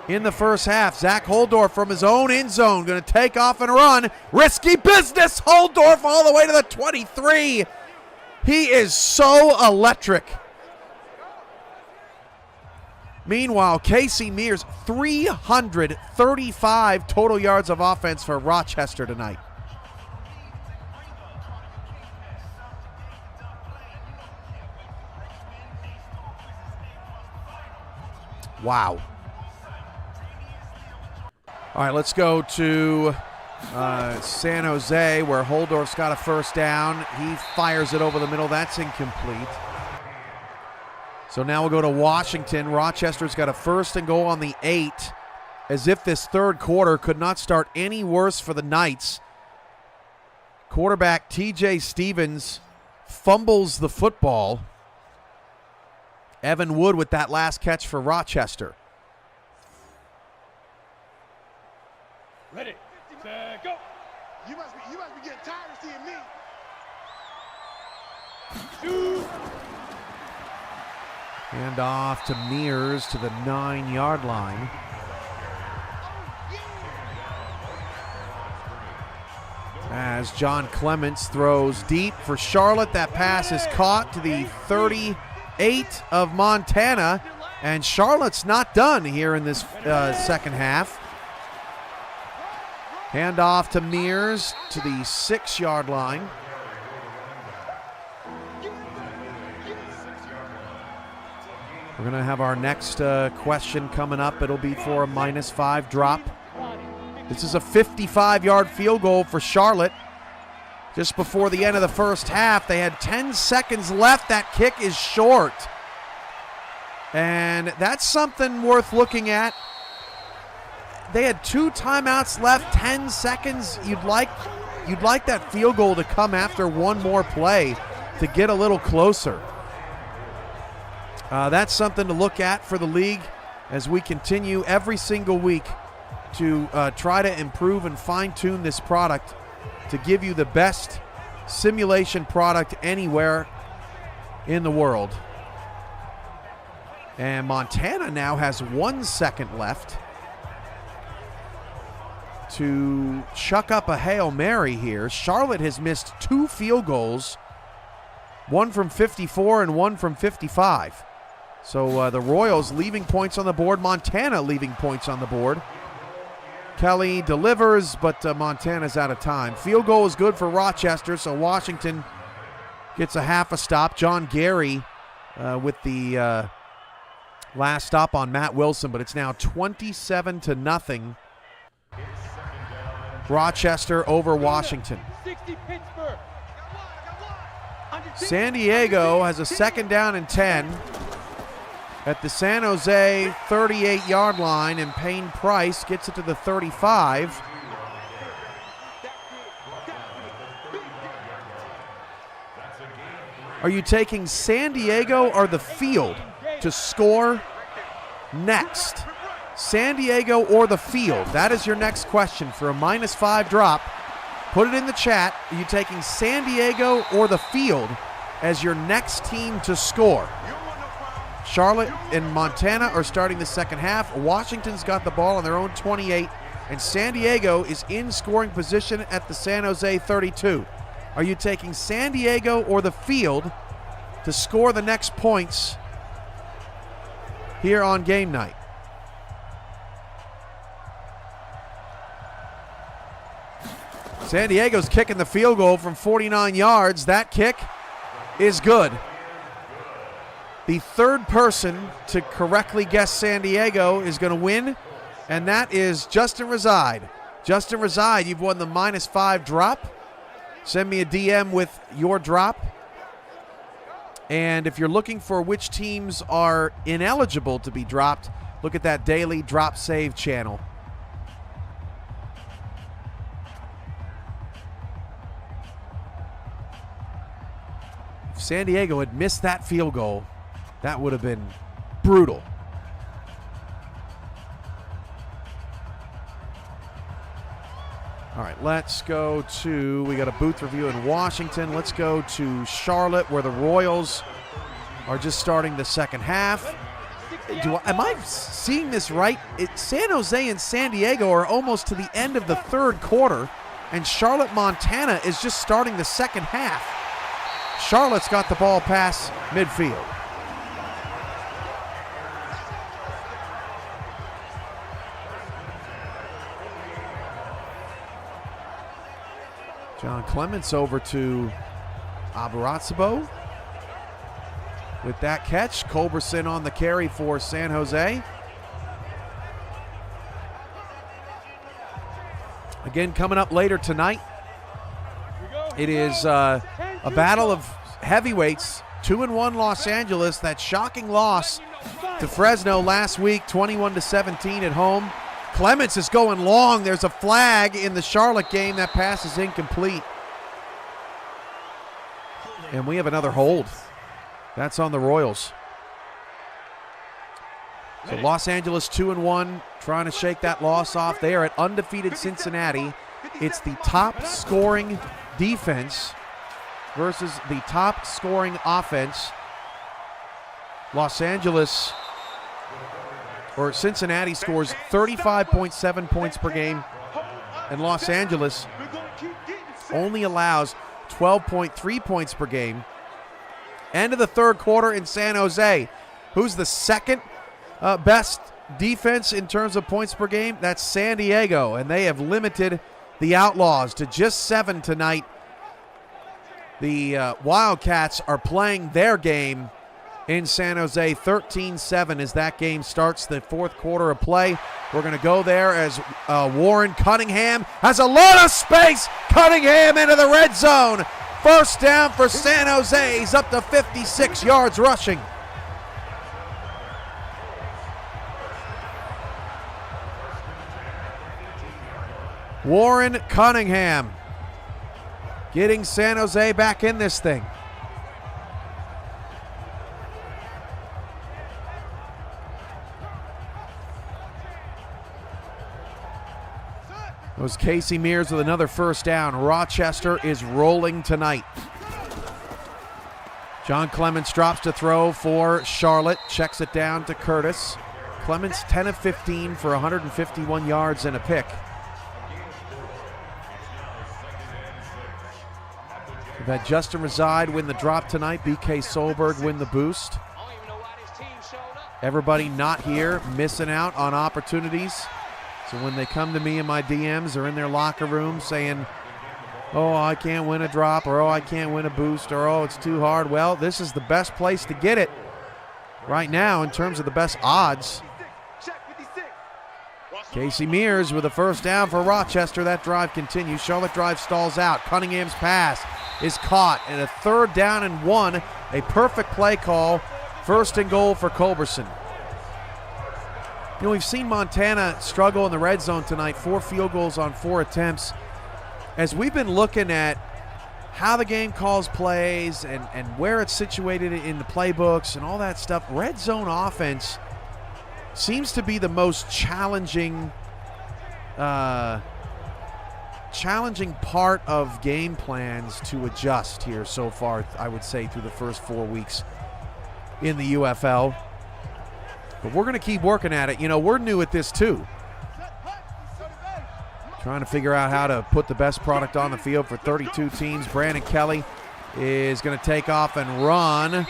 In the first half, Zach Holdorf from his own end zone going to take off and run. Risky business. Holdorf all the way to the 23. He is so electric. Meanwhile, Casey Mears, 335 total yards of offense for Rochester tonight. Wow. All right, let's go to San Jose, where Holdorf's got a first down. He fires it over the middle. That's incomplete. So now we'll go to Washington. Rochester's got a 1st and goal on the 8, as if this 3rd quarter could not start any worse for the Knights. Quarterback TJ Stevens fumbles the football. Evan Wood with that last catch for Rochester. Ready, set, go. You must be getting tired of seeing me. Shoot. Hand off to Mears to the 9-yard line. As John Clements throws deep for Charlotte. That pass is caught to the 38 of Montana. And Charlotte's not done here in this second half. Hand off to Mears to the 6-yard line. We're going to have our next question coming up. It'll be for a -5 drop. This is a 55-yard field goal for Charlotte. Just before the end of the first half, they had 10 seconds left. That kick is short. And that's something worth looking at. They had 2 timeouts left, 10 seconds. You'd like that field goal to come after one more play to get a little closer. That's something to look at for the league as we continue every single week to try to improve and fine-tune this product to give you the best simulation product anywhere in the world. And Montana now has 1 second left to chuck up a Hail Mary here. Charlotte has missed 2 field goals, one from 54 and one from 55. So the Royals leaving points on the board, Montana leaving points on the board. Kelly delivers, but Montana's out of time. Field goal is good for Rochester, so Washington gets a half a stop. John Gary with the last stop on Matt Wilson, but it's now 27-0. Rochester over Washington. San Diego has a 2nd down and 10 at the San Jose 38-yard line, and Payne Price gets it to the 35. Are you taking San Diego or the field to score next? San Diego or the field? That is your next question for a -5 drop. Put it in the chat. Are you taking San Diego or the field as your next team to score? Charlotte and Montana are starting the second half. Washington's got the ball on their own 28, and San Diego is in scoring position at the San Jose 32. Are you taking San Diego or the field to score the next points here on game night? San Diego's kicking the field goal from 49 yards. That kick is good. The third person to correctly guess San Diego is going to win, and that is Justin Reside. Justin Reside, you've won the -5 drop. Send me a DM with your drop. And if you're looking for which teams are ineligible to be dropped, look at that daily drop save channel. If San Diego had missed that field goal, that would have been brutal. All right, let's go to, we got a booth review in Washington. Let's go to Charlotte, where the Royals are just starting the second half. Am I seeing this right? San Jose and San Diego are almost to the end of the third quarter, and Charlotte, Montana is just starting the second half. Charlotte's got the ball past midfield. John Clements over to Abarazabo with that catch. Culberson on the carry for San Jose. Again, coming up later tonight, it is a battle of heavyweights. 2-1 Los Angeles. That shocking loss to Fresno last week, 21-17 at home. Clements is going long. There's a flag in the Charlotte game. That pass is incomplete. And we have another hold. That's on the Royals. So Los Angeles 2-1, trying to shake that loss off. They are at undefeated Cincinnati. It's the top scoring defense versus the top scoring offense. Los Angeles, or Cincinnati, scores 35.7 points per game, and Los Angeles only allows 12.3 points per game. End of the third quarter in San Jose. Who's the second best defense in terms of points per game? That's San Diego, and they have limited the Outlaws to just 7 tonight. The Wildcats are playing their game in San Jose, 13-7 as that game starts the fourth quarter of play. We're going to go there as Warren Cunningham has a lot of space. Cunningham into the red zone. First down for San Jose. He's up to 56 yards rushing. Warren Cunningham getting San Jose back in this thing. It was Casey Mears with another first down. Rochester is rolling tonight. John Clements drops to throw for Charlotte. Checks it down to Curtis. Clements 10 of 15 for 151 yards and a pick. We've had Justin Reside win the drop tonight. BK Solberg win the boost. Everybody not here, missing out on opportunities. So when they come to me in my DMs or in their locker room saying, oh, I can't win a drop, or oh, I can't win a boost, or oh, it's too hard. Well, this is the best place to get it right now in terms of the best odds. Casey Mears with a first down for Rochester. That drive continues. Charlotte drive stalls out. Cunningham's pass is caught, and a third down and 1. A perfect play call. First and goal for Culberson. You know, we've seen Montana struggle in the red zone tonight. 4 field goals on 4 attempts. As we've been looking at how the game calls plays and where it's situated in the playbooks and all that stuff, red zone offense seems to be the most challenging part of game plans to adjust here so far, I would say, through the first 4 weeks in the UFL. But we're going to keep working at it. You know, we're new at this too. Trying to figure out how to put the best product on the field for 32 teams. Brandon Kelly is going to take off and run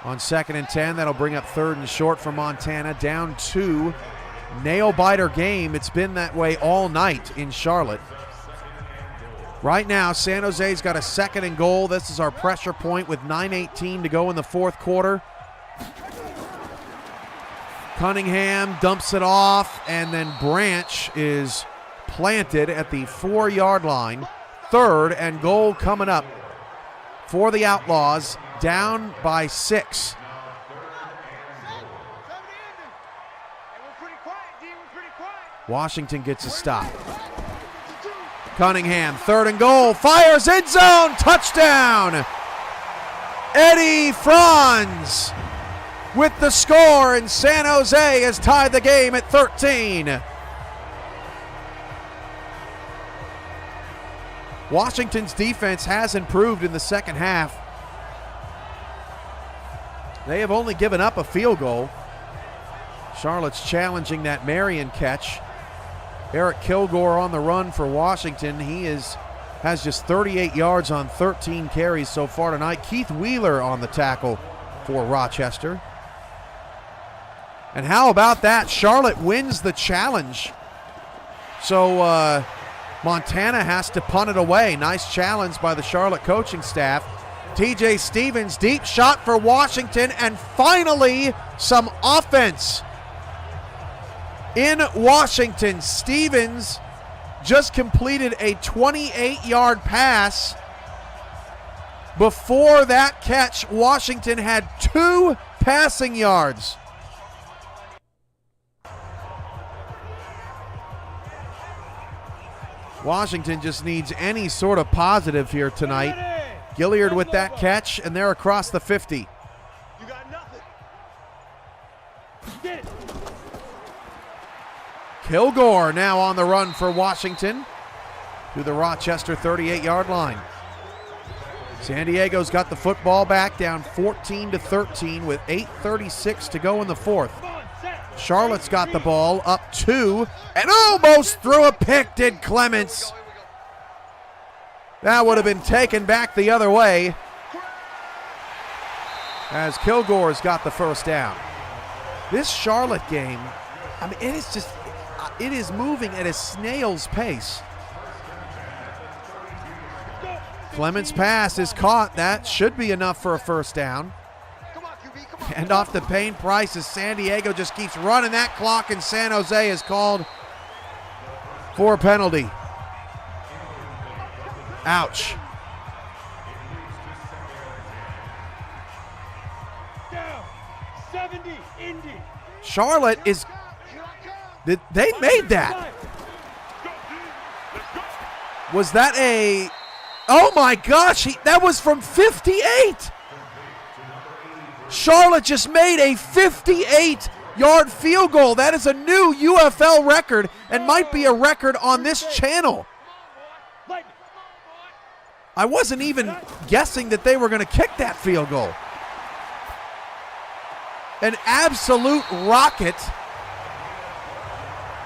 on 2nd and 10. That'll bring up 3rd and short for Montana. Down 2. Nail-biter game. It's been that way all night in Charlotte. Right now, San Jose's got a 2nd and goal. This is our pressure point with 9:18 to go in the 4th quarter. Cunningham dumps it off, and then Branch is planted at the 4-yard line. 3rd and goal coming up for the Outlaws, down by 6. Washington gets a stop. Cunningham, 3rd and goal, fires end zone, touchdown! Eddie Franz with the score, and San Jose has tied the game at 13. Washington's defense has improved in the second half. They have only given up a field goal. Charlotte's challenging that Marion catch. Eric Kilgore on the run for Washington. He has just 38 yards on 13 carries so far tonight. Keith Wheeler on the tackle for Rochester. And how about that? Charlotte wins the challenge. So Montana has to punt it away. Nice challenge by the Charlotte coaching staff. TJ Stevens, deep shot for Washington, and finally some offense in Washington. Stevens just completed a 28-yard pass. Before that catch, Washington had 2 passing yards. Washington just needs any sort of positive here tonight. Gilliard with that catch, and they're across the 50. You got nothing. Get it. Kilgore now on the run for Washington to the Rochester 38-yard line. San Diego's got the football back, down 14-13 with 8:36 to go in the 4th. Charlotte's got the ball, up 2, and almost threw a pick, did Clements. That would have been taken back the other way as Kilgore's got the first down. This Charlotte game, I mean, it is moving at a snail's pace. Clements' pass is caught. That should be enough for a first down. And off to Payne Price as San Diego just keeps running that clock, and San Jose is called for a penalty. Ouch. Down. 70, Indy. Charlotte is, they made that. Was that a, oh my gosh, that was from 58. Charlotte just made a 58-yard field goal. That is a new UFL record and might be a record on this channel. I wasn't even guessing that they were going to kick that field goal. An absolute rocket.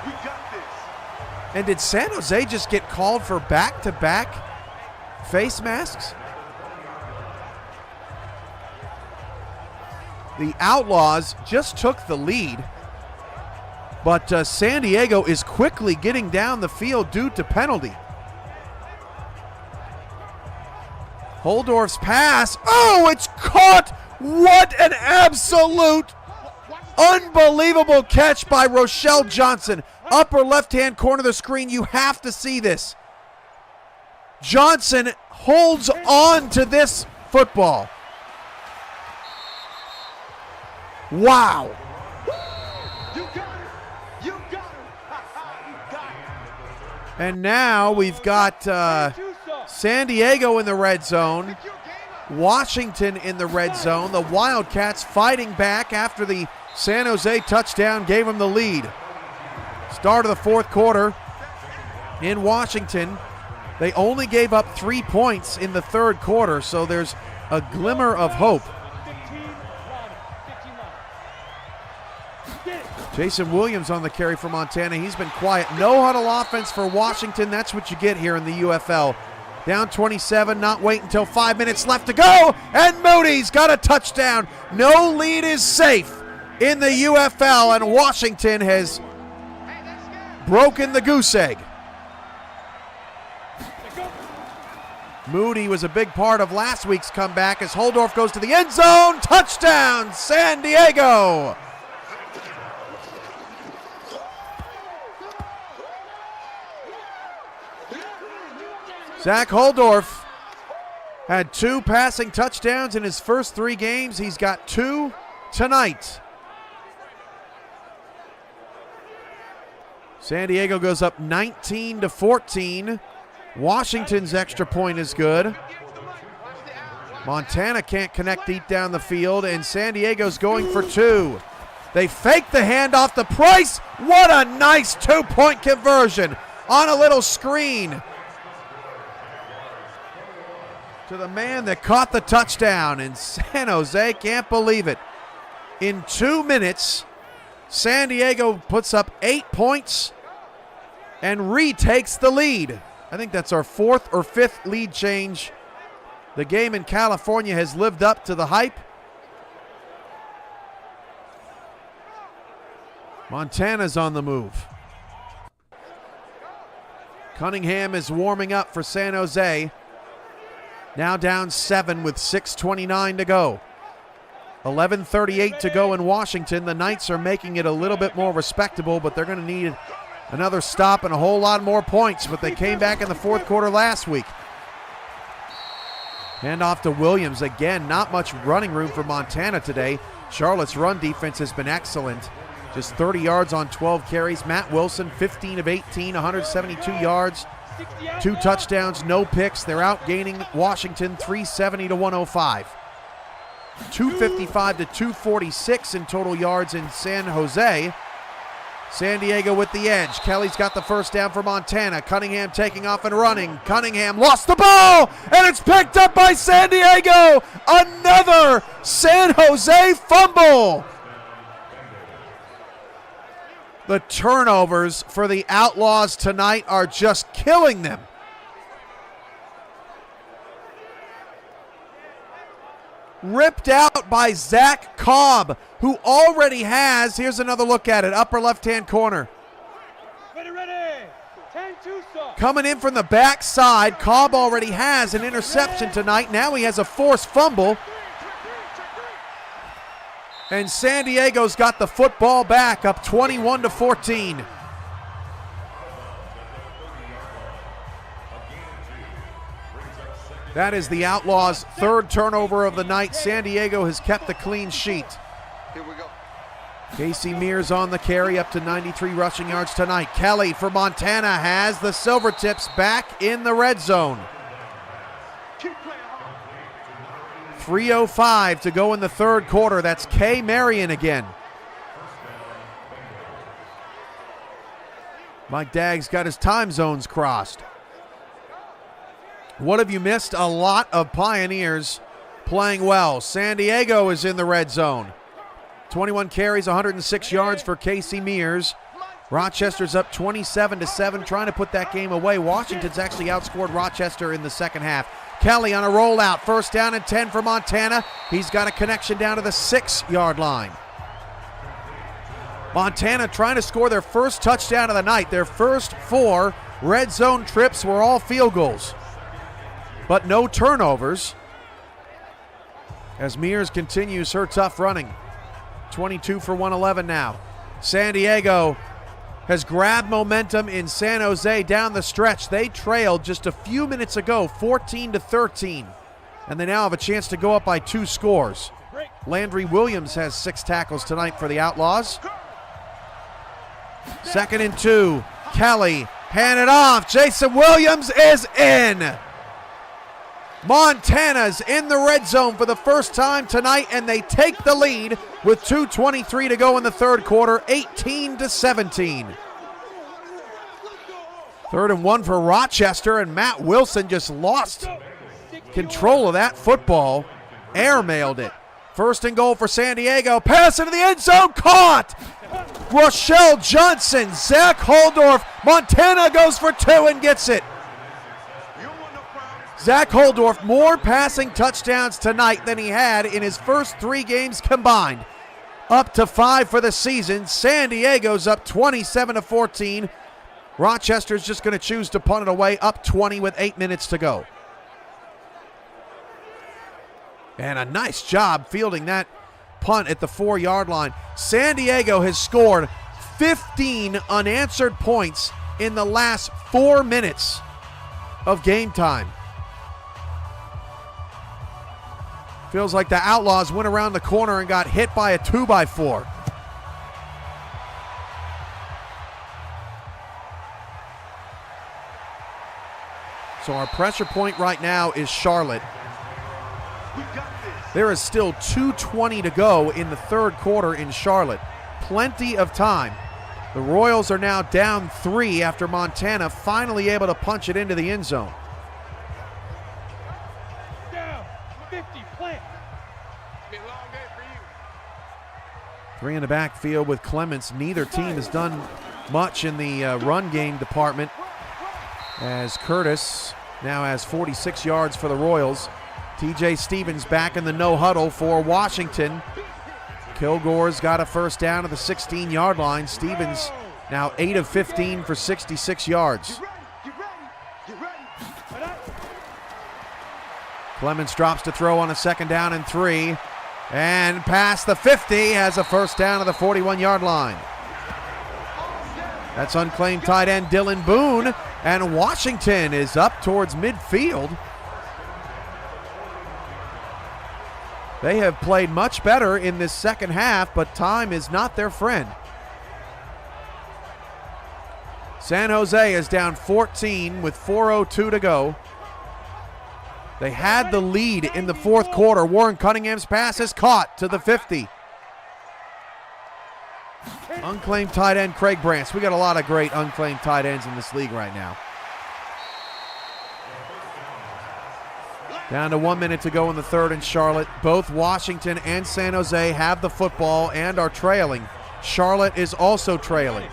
We got this. And did San Jose just get called for back-to-back face masks? The Outlaws just took the lead, but San Diego is quickly getting down the field due to penalty. Holdorf's pass. Oh, it's caught. What an absolute unbelievable catch by Rochelle Johnson. Upper left-hand corner of the screen. You have to see this. Johnson holds on to this football. Wow. You got it. You got it. You got it. And now we've got San Diego in the red zone. Washington in the red zone. The Wildcats fighting back after the San Jose touchdown gave him the lead. Start of the fourth quarter in Washington. They only gave up 3 points in the third quarter, so there's a glimmer of hope. Jason Williams on the carry for Montana. He's been quiet. No huddle offense for Washington. That's what you get here in the UFL. Down 27, not wait until 5 minutes left to go, and Moody's got a touchdown. No lead is safe in the UFL, and Washington has broken the goose egg. Moody was a big part of last week's comeback as Holdorf goes to the end zone. Touchdown, San Diego! Zach Holdorf had 2 passing touchdowns in his first 3 games. He's got 2 tonight. San Diego goes up 19-14. Washington's extra point is good. Montana can't connect deep down the field, and San Diego's going for 2. They fake the handoff to Price. What a nice 2-point conversion on a little screen to the man that caught the touchdown, and San Jose can't believe it. In 2 minutes, San Diego puts up 8 points and retakes the lead. I think that's our 4th or 5th lead change. The game in California has lived up to the hype. Montana's on the move. Cunningham is warming up for San Jose. Now down 7 with 6:29 to go. 11:38 to go in Washington. The Knights are making it a little bit more respectable, but they're going to need another stop and a whole lot more points, but they came back in the fourth quarter last week. Hand off to Williams. Again, not much running room for Montana today. Charlotte's run defense has been excellent. Just 30 yards on 12 carries. Matt Wilson, 15 of 18, 172 yards. 2 touchdowns, no picks. They're outgaining Washington 370 to 105. 255 to 246 in total yards in San Jose. San Diego with the edge. Kelly's got the first down for Montana. Cunningham taking off and running. Cunningham lost the ball, and it's picked up by San Diego. Another San Jose fumble. The turnovers for the Outlaws tonight are just killing them. Ripped out by Zach Cobb, who already has, here's another look at it, upper left-hand corner. Ready. 10-2 stop. Coming in from the backside, Cobb already has an interception tonight. Now he has a forced fumble. And San Diego's got the football back, up 21-14. That is the Outlaws' 3rd turnover of the night. San Diego has kept the clean sheet. Here we go. Casey Mears on the carry, up to 93 rushing yards tonight. Kelly for Montana has the Silvertips back in the red zone. 3:05 to go in the third quarter. That's Kay Marion again. Mike Dagg's got his time zones crossed. What have you missed? A lot of Pioneers playing well. San Diego is in the red zone. 21 carries, 106 yards for Casey Mears. Rochester's up 27-7, trying to put that game away. Washington's actually outscored Rochester in the second half. Kelly on a rollout, first down and 10 for Montana. He's got a connection down to the 6-yard line. Montana trying to score their first touchdown of the night. Their first 4 red zone trips were all field goals, but no turnovers as Mears continues her tough running. 22 for 111 now. San Diego has grabbed momentum in San Jose down the stretch. They trailed just a few minutes ago, 14-13, and they now have a chance to go up by 2 scores. Landry Williams has 6 tackles tonight for the Outlaws. 2nd and 2. Kelly, hand it off. Jason Williams is in. Montana's in the red zone for the first time tonight, and they take the lead with 2:23 to go in the third quarter, 18-17. 3rd and 1 for Rochester, and Matt Wilson just lost control of that football. Airmailed it. 1st and goal for San Diego. Pass into the end zone. Caught. Rochelle Johnson. Zach Holdorf. Montana goes for 2 and gets it. Zach Holdorf, more passing touchdowns tonight than he had in his first 3 games combined. Up to 5 for the season. San Diego's up 27-14. Rochester's just going to choose to punt it away, up 20 with 8 minutes to go. And a nice job fielding that punt at the 4-yard line. San Diego has scored 15 unanswered points in the last 4 minutes of game time. Feels like the Outlaws went around the corner and got hit by a 2x4. So our pressure point right now is Charlotte. There is still 2:20 to go in the third quarter in Charlotte. Plenty of time. The Royals are now down 3 after Montana finally able to punch it into the end zone. Down 50, plant. 3 in the backfield with Clements. Neither team has done much in the run game department, as Curtis now has 46 yards for the Royals. TJ Stevens back in the no huddle for Washington. Kilgore's got a first down at the 16-yard line. Stevens now 8 of 15 for 66 yards. Clements drops to throw on a 2nd down and 3. And past the 50, has a first down at the 41-yard line. That's unclaimed tight end Dylan Boone. And Washington is up towards midfield. They have played much better in this second half, but time is not their friend. San Jose is down 14 with 4:02 to go. They had the lead in the fourth quarter. Warren Cunningham's pass is caught to the 50. Unclaimed tight end Craig Brantz. We got a lot of great unclaimed tight ends in this league right now. Down to 1 minute to go in the third in Charlotte. Both Washington and San Jose have the football and are trailing. Charlotte is also trailing.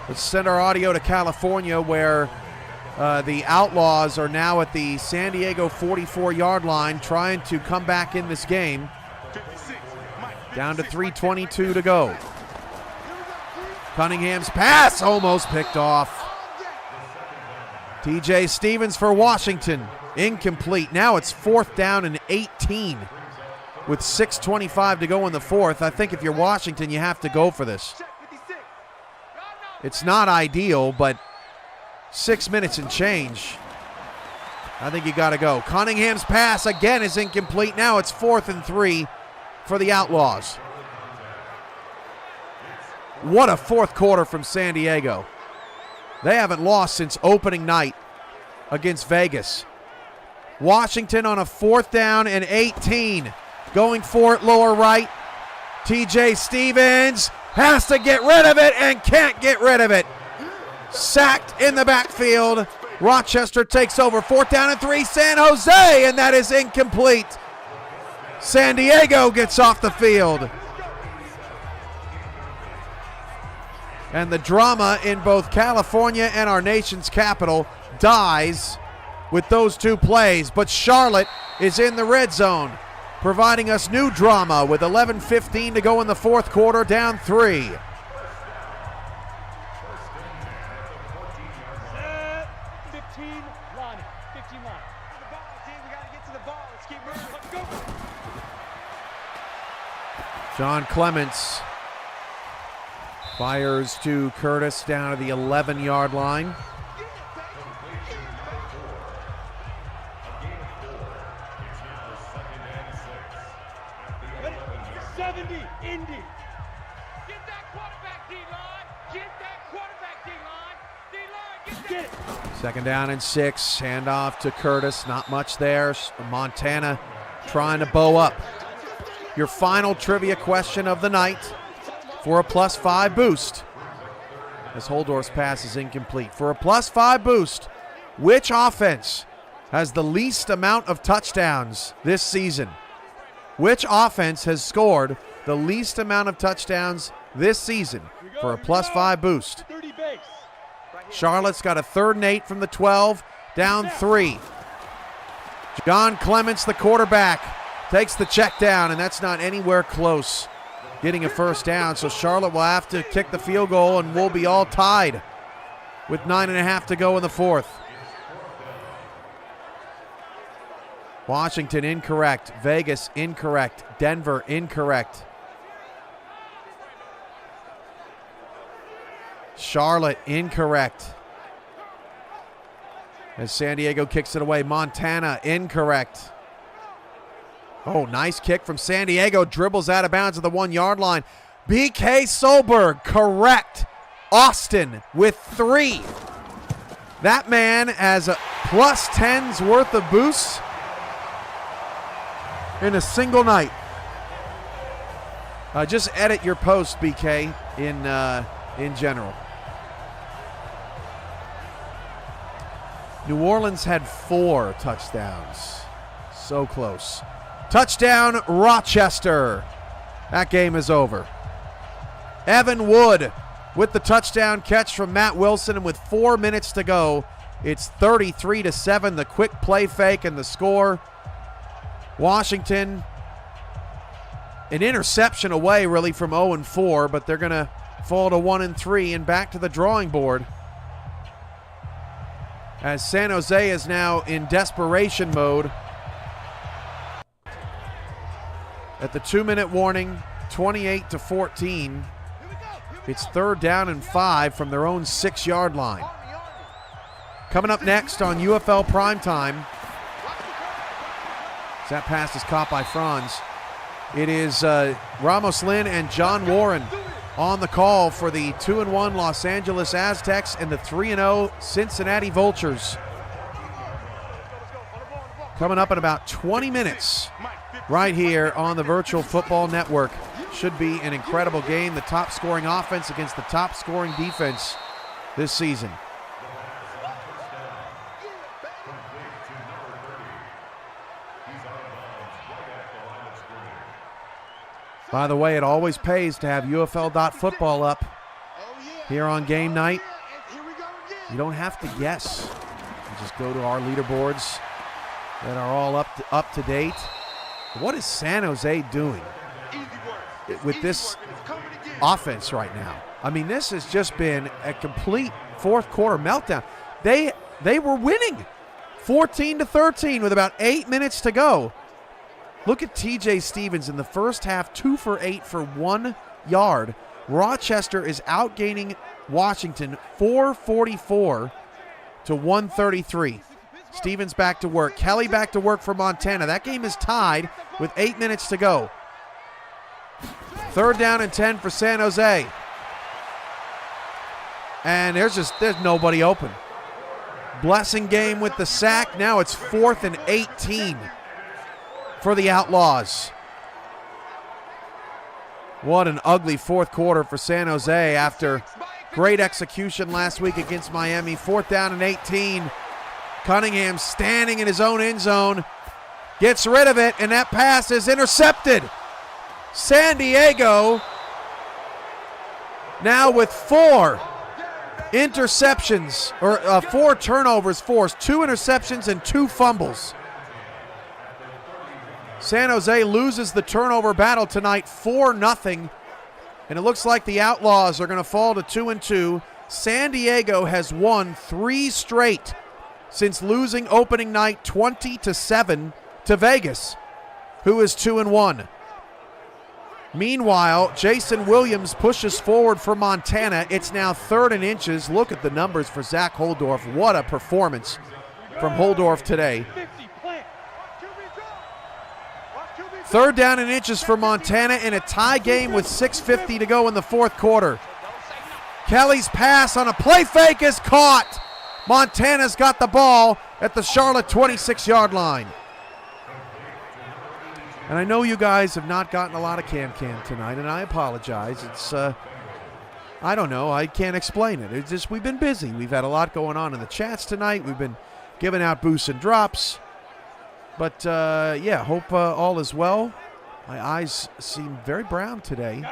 Let's send our audio to California, where the Outlaws are now at the San Diego 44-yard line trying to come back in this game. Down to 3:22 to go. Cunningham's pass almost picked off. TJ Stevens for Washington. Incomplete. Now it's 4th down and 18 with 6:25 to go in the fourth. I think if you're Washington, you have to go for this. It's not ideal, but 6 minutes and change. I think you got to go. Cunningham's pass again is incomplete. Now it's 4th and 3 for the Outlaws. What a fourth quarter from San Diego. They haven't lost since opening night against Vegas. Washington on a 4th down and 18. Going for it lower right. TJ Stevens has to get rid of it and can't get rid of it. Sacked in the backfield. Rochester takes over. 4th down and 3. San Jose, and that is incomplete. San Diego gets off the field. And the drama in both California and our nation's capital dies with those two plays. But Charlotte is in the red zone, providing us new drama with 11:15 to go in the fourth quarter, down 3. John Clements fires to Curtis down to the 11-yard line. Second down and 6. Handoff to Curtis. Not much there. Montana trying to bow up. Your final trivia question of the night for a +5 boost. As Holdorf's pass is incomplete. For a +5 boost, which offense has the least amount of touchdowns this season? Which offense has scored the least amount of touchdowns this season for a +5 boost? Charlotte's got a 3rd and 8 from the 12, down 3. John Clements, the quarterback, takes the check down, and that's not anywhere close getting a first down. So Charlotte will have to kick the field goal, and we'll be all tied with 9.5 to go in the 4th. Washington incorrect. Vegas incorrect. Denver incorrect. Charlotte incorrect. As San Diego kicks it away. Montana incorrect. Oh, nice kick from San Diego. Dribbles out of bounds at the 1-yard line. BK Solberg correct. Austin with 3. That man has a +10's worth of boosts in a single night. Just edit your post, BK, in general. New Orleans had 4 touchdowns. So close. Touchdown, Rochester. That game is over. Evan Wood with the touchdown catch from Matt Wilson, and with 4 minutes to go, it's 33-7. The quick play fake and the score. Washington, an interception away really from 0-4, but they're going to fall to 1-3 and back to the drawing board, as San Jose is now in desperation mode. At the 2-minute warning, 28-14. It's 3rd down and 5 from their own 6-yard line. Coming up next on UFL Primetime, that pass is caught by Franz. It is Ramos Lynn and John Warren on the call for the 2-1 Los Angeles Aztecs and the 3-0 Cincinnati Vultures. Coming up in about 20 minutes right here on the Virtual Football Network. Should be an incredible game. The top scoring offense against the top scoring defense this season. By the way, it always pays to have UFL.football up here on game night. You don't have to guess. You just go to our leaderboards that are all up to date. What is San Jose doing with this offense right now? I mean, this has just been a complete 4th quarter meltdown. They were winning 14-13 with about 8 minutes to go. Look at TJ Stevens in the first half, 2 for 8 for 1 yard. Rochester is outgaining Washington 444 to 133. Stevens back to work. Kelly back to work for Montana. That game is tied with 8 minutes to go. 3rd down and 10 for San Jose. And there's nobody open. Blessing game with the sack. Now it's 4th and 18 for the Outlaws. What an ugly 4th quarter for San Jose after great execution last week against Miami. 4th down and 18. Cunningham standing in his own end zone. Gets rid of it, and that pass is intercepted. San Diego now with 4 interceptions, or 4 turnovers forced, 2 interceptions and 2 fumbles. San Jose loses the turnover battle tonight 4-0, and it looks like the Outlaws are going to fall to 2-2. San Diego has won 3 straight since losing opening night 20-7 to Vegas, who is 2-1. Meanwhile, Jason Williams pushes forward for Montana. It's now 3rd and inches. Look at the numbers for Zach Holdorf. What a performance from Holdorf today. 3rd down and inches for Montana in a tie game with 6:50 to go in the 4th quarter. Kelly's pass on a play fake is caught Montana's got the ball at the Charlotte 26-yard line. And I know you guys have not gotten a lot of cam tonight, and I apologize. It's, I don't know. I can't explain it. It's just we've been busy. We've had a lot going on in the chats tonight. We've been giving out boosts and drops. But, yeah, hope all is well. My eyes seem very brown today.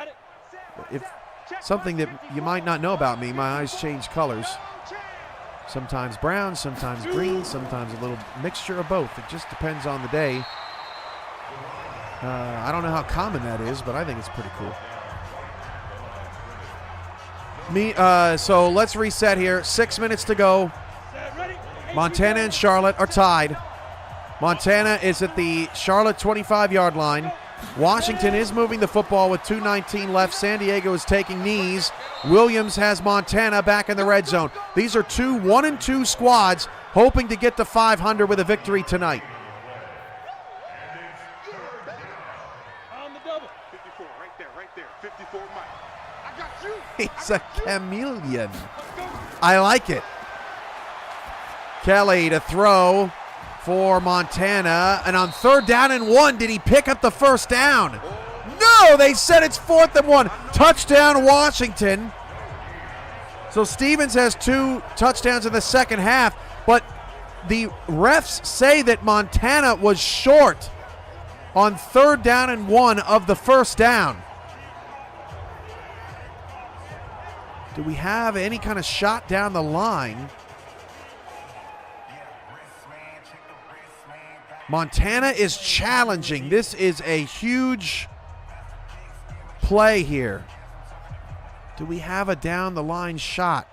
If something that you might not know about me, my eyes change colors. Sometimes brown, sometimes green, sometimes a little mixture of both. It just depends on the day. I don't know how common that is, but I think it's pretty cool. So let's reset here. 6 minutes to go. Montana and Charlotte are tied. Montana is at the Charlotte 25-yard line. Washington is moving the football with 2:19 left. San Diego is taking knees. Williams has Montana back in the red zone. These are two 1-2 squads hoping to get to 500 with a victory tonight. On the double. 54, right there. 54, Mike. I got you. He's a chameleon. I like it. Kelly to throw for Montana. And on 3rd down and 1, did he pick up the first down? No, they said it's 4th and 1. Touchdown, Washington. So Stevens has 2 touchdowns in the second half, but the refs say that Montana was short on 3rd down and 1 of the first down. Do we have any kind of shot down the line? Montana is challenging. This is a huge play here. Do we have a down the line shot?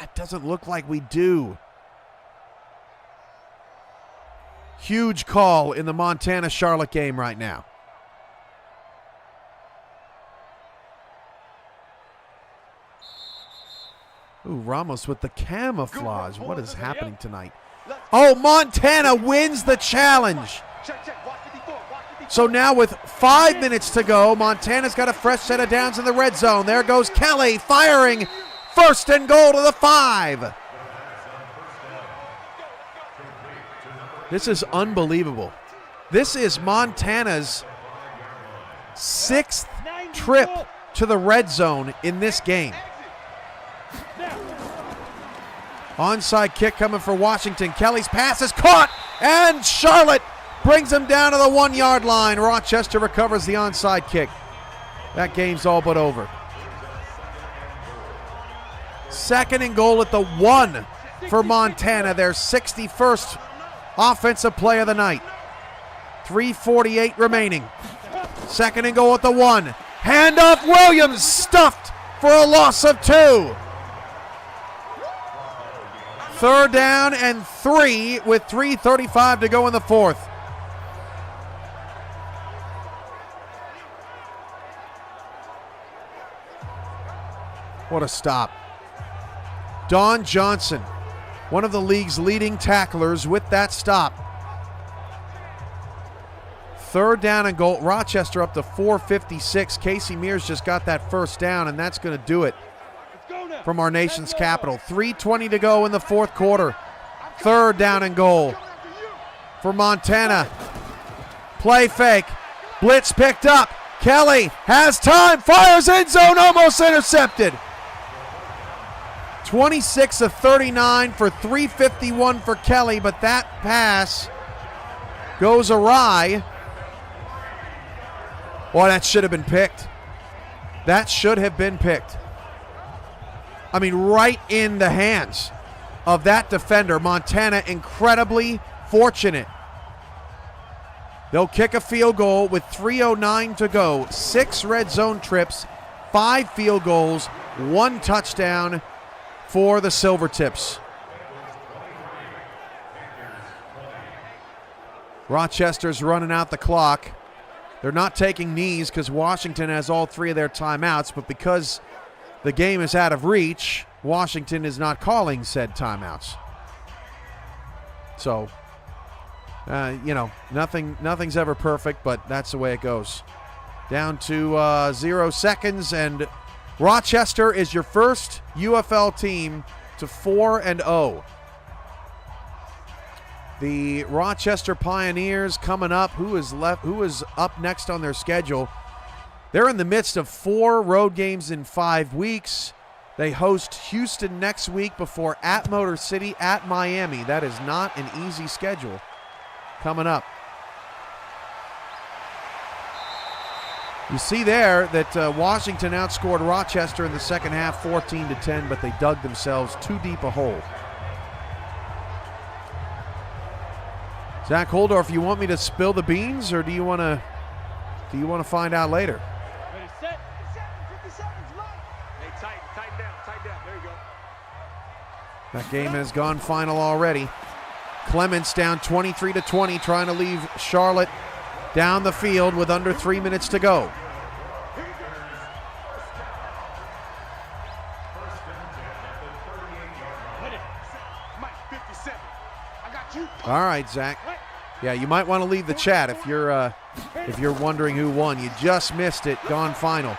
It doesn't look like we do. Huge call in the Montana-Charlotte game right now. Ooh, Ramos with the camouflage. What is happening tonight? Oh, Montana wins the challenge. So now with 5 minutes to go, Montana's got a fresh set of downs in the red zone. There goes Kelly firing. 1st and goal to the 5. This is unbelievable. This is Montana's 6th trip to the red zone in this game. Onside kick coming for Washington. Kelly's pass is caught, and Charlotte brings him down to the 1-yard line. Rochester recovers the onside kick. That game's all but over. 2nd and goal at the 1 for Montana, their 61st offensive play of the night. 3:48 remaining. 2nd and goal at the 1. Handoff, Williams stuffed for a loss of 2. 3rd down and 3 with 3:35 to go in the 4th. What a stop. Don Johnson, one of the league's leading tacklers with that stop. 3rd down and goal. Rochester up to 4:56. Casey Mears just got that first down, and that's going to do it from our nation's capital. 3:20 to go in the 4th quarter. 3rd down and goal for Montana. Play fake. Blitz picked up. Kelly has time. Fires end zone. Almost intercepted. 26 of 39 for 351 for Kelly, but that pass goes awry. Boy, that should have been picked. That should have been picked. I mean, right in the hands of that defender. Montana incredibly fortunate. They'll kick a field goal with 3:09 to go. 6 red zone trips, 5 field goals, 1 touchdown for the Silvertips. Rochester's running out the clock. They're not taking knees because Washington has all 3 of their timeouts, but because the game is out of reach, Washington is not calling said timeouts. So, nothing's ever perfect, but that's the way it goes. Down to 0 seconds, and Rochester is your first UFL team to 4-0. The Rochester Pioneers coming up. Who is up next on their schedule? They're in the midst of 4 road games in 5 weeks. They host Houston next week before at Motor City, at Miami. That is not an easy schedule coming up. You see there that Washington outscored Rochester in the second half 14-10, but they dug themselves too deep a hole. Zach Holdorf, you want me to spill the beans, or do you want to find out later? Ready, set. 50 seconds left. Hey, tighten down. There you go. That game has gone final already. Clements down 23-20, trying to leave Charlotte down the field with under 3 minutes to go. All right, Zach. Yeah, you might want to leave the chat if you're wondering who won. You just missed it. Gone final. Of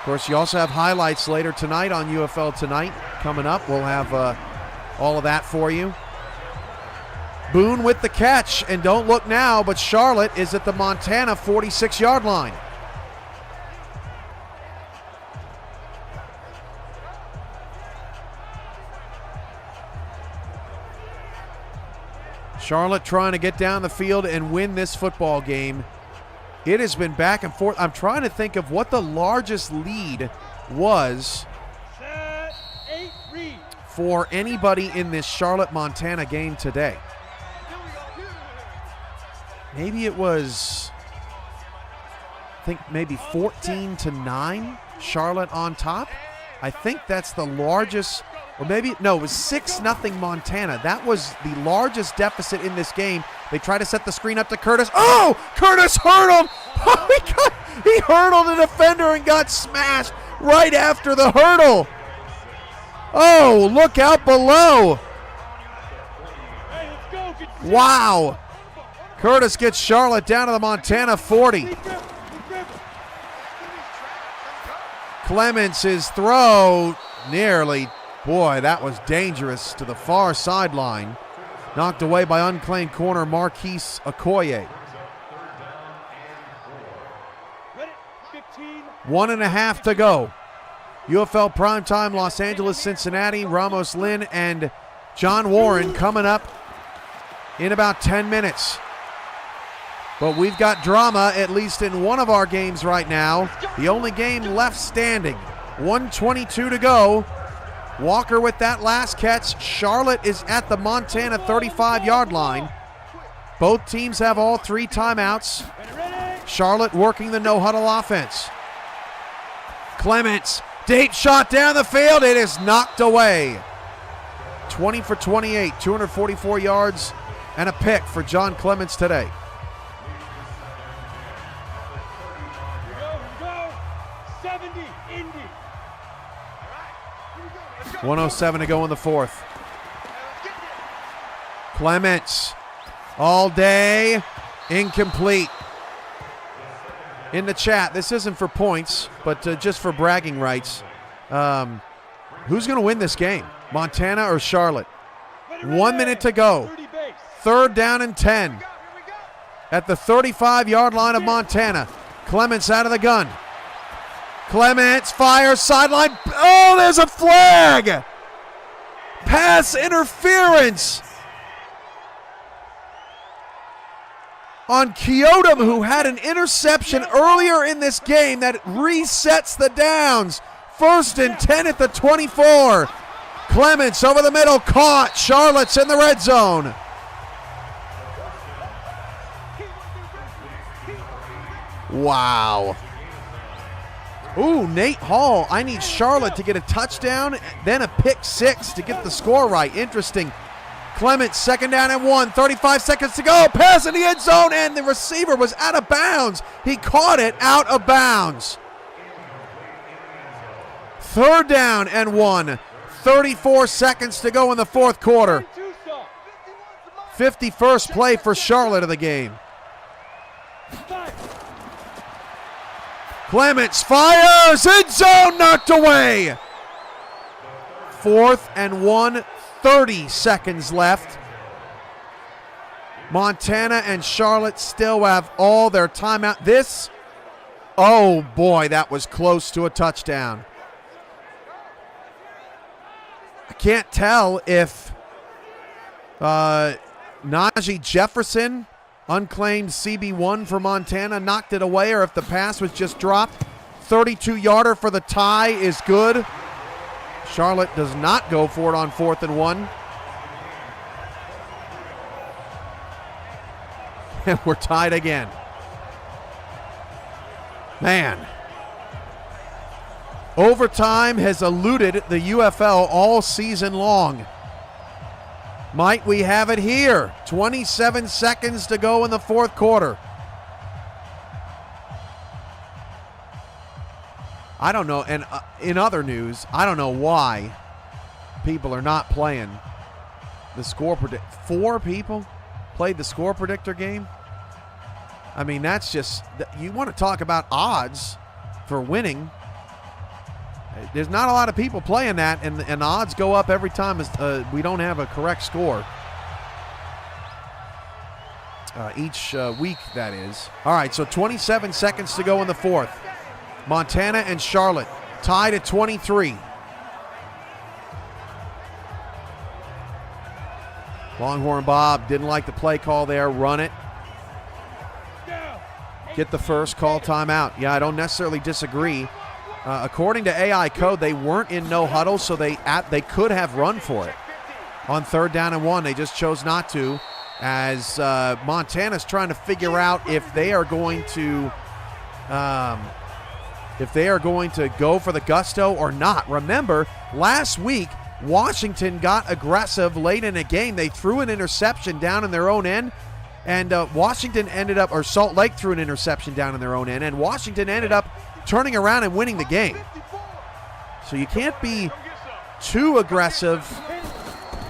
course, you also have highlights later tonight on UFL Tonight coming up. We'll have all of that for you. Boone with the catch, and don't look now, but Charlotte is at the Montana 46-yard line. Charlotte trying to get down the field and win this football game. It has been back and forth. I'm trying to think of what the largest lead was for anybody in this Charlotte-Montana game today. Maybe it was, I think maybe 14-9, Charlotte on top. I think that's the largest. Or maybe, no, it was 6-0 Montana. That was the largest deficit in this game. They try to set the screen up to Curtis. Oh, Curtis hurdled. Oh, he hurdled a defender and got smashed right after the hurdle. Oh, look out below. Wow. Curtis gets Charlotte down to the Montana 40. Clements' throw nearly. Boy, that was dangerous to the far sideline. Knocked away by unclaimed corner Marquise Okoye. 1.5 to go. UFL primetime Los Angeles, Cincinnati. Ramos Lynn and John Warren coming up in about 10 minutes. But we've got drama at least in one of our games right now. The only game left standing. 1:22 to go. Walker with that last catch. Charlotte is at the Montana 35-yard line. Both teams have all 3 timeouts. Charlotte working the no-huddle offense. Clements, deep shot down the field. It is knocked away. 20 for 28, 244 yards and a pick for John Clements today. 1:07 to go in the fourth. Clements, all day, incomplete. In the chat, this isn't for points, but just for bragging rights. Who's going to win this game, Montana or Charlotte? 1 minute to go. 3rd down and 10. At the 35-yard line of Montana. Clements out of the gun. Clements fires sideline. Oh, there's a flag. Pass interference on Kyotum, who had an interception earlier in this game that resets the downs. 1st and 10 at the 24. Clements over the middle, caught. Charlotte's in the red zone. Wow. Ooh, Nate Hall. I need Charlotte to get a touchdown, then a pick 6 to get the score right. Interesting. Clements, 2nd down and 1, 35 seconds to go. Pass in the end zone, and the receiver was out of bounds. He caught it out of bounds. 3rd down and 1, 34 seconds to go in the 4th quarter. 51st play for Charlotte of the game. Clements fires, end zone, knocked away. 4th and 1, 30 seconds left. Montana and Charlotte still have all their timeout. This, oh boy, that was close to a touchdown. I can't tell if Najee Jefferson, unclaimed CB1 for Montana, knocked it away, or if the pass was just dropped. 32-yarder for the tie is good. Charlotte does not go for it on 4th and 1. And we're tied again. Man. Overtime has eluded the UFL all season long. Might we have it here? 27 seconds to go in the 4th quarter. I don't know, and in other news, I don't know why people are not playing the score predictor. 4 people played the score predictor game? I mean, that's just, you want to talk about odds for winning. There's not a lot of people playing that, and the odds go up every time we don't have a correct score. Each week, that is. All right, so 27 seconds to go in the 4th. Montana and Charlotte tied at 23. Longhorn Bob didn't like the play call there. Run it. Get the first, call timeout. Yeah, I don't necessarily disagree. According to AI code, they weren't in no huddle, so they could have run for it on 3rd down and 1. They just chose not to, as Montana's trying to figure out if they are going to go for the gusto or not. Remember, last week Washington got aggressive late in a game. They threw an interception down in their own end, and Washington ended up, or Salt Lake threw an interception down in their own end, and Washington ended up turning around and winning the game. So you can't be too aggressive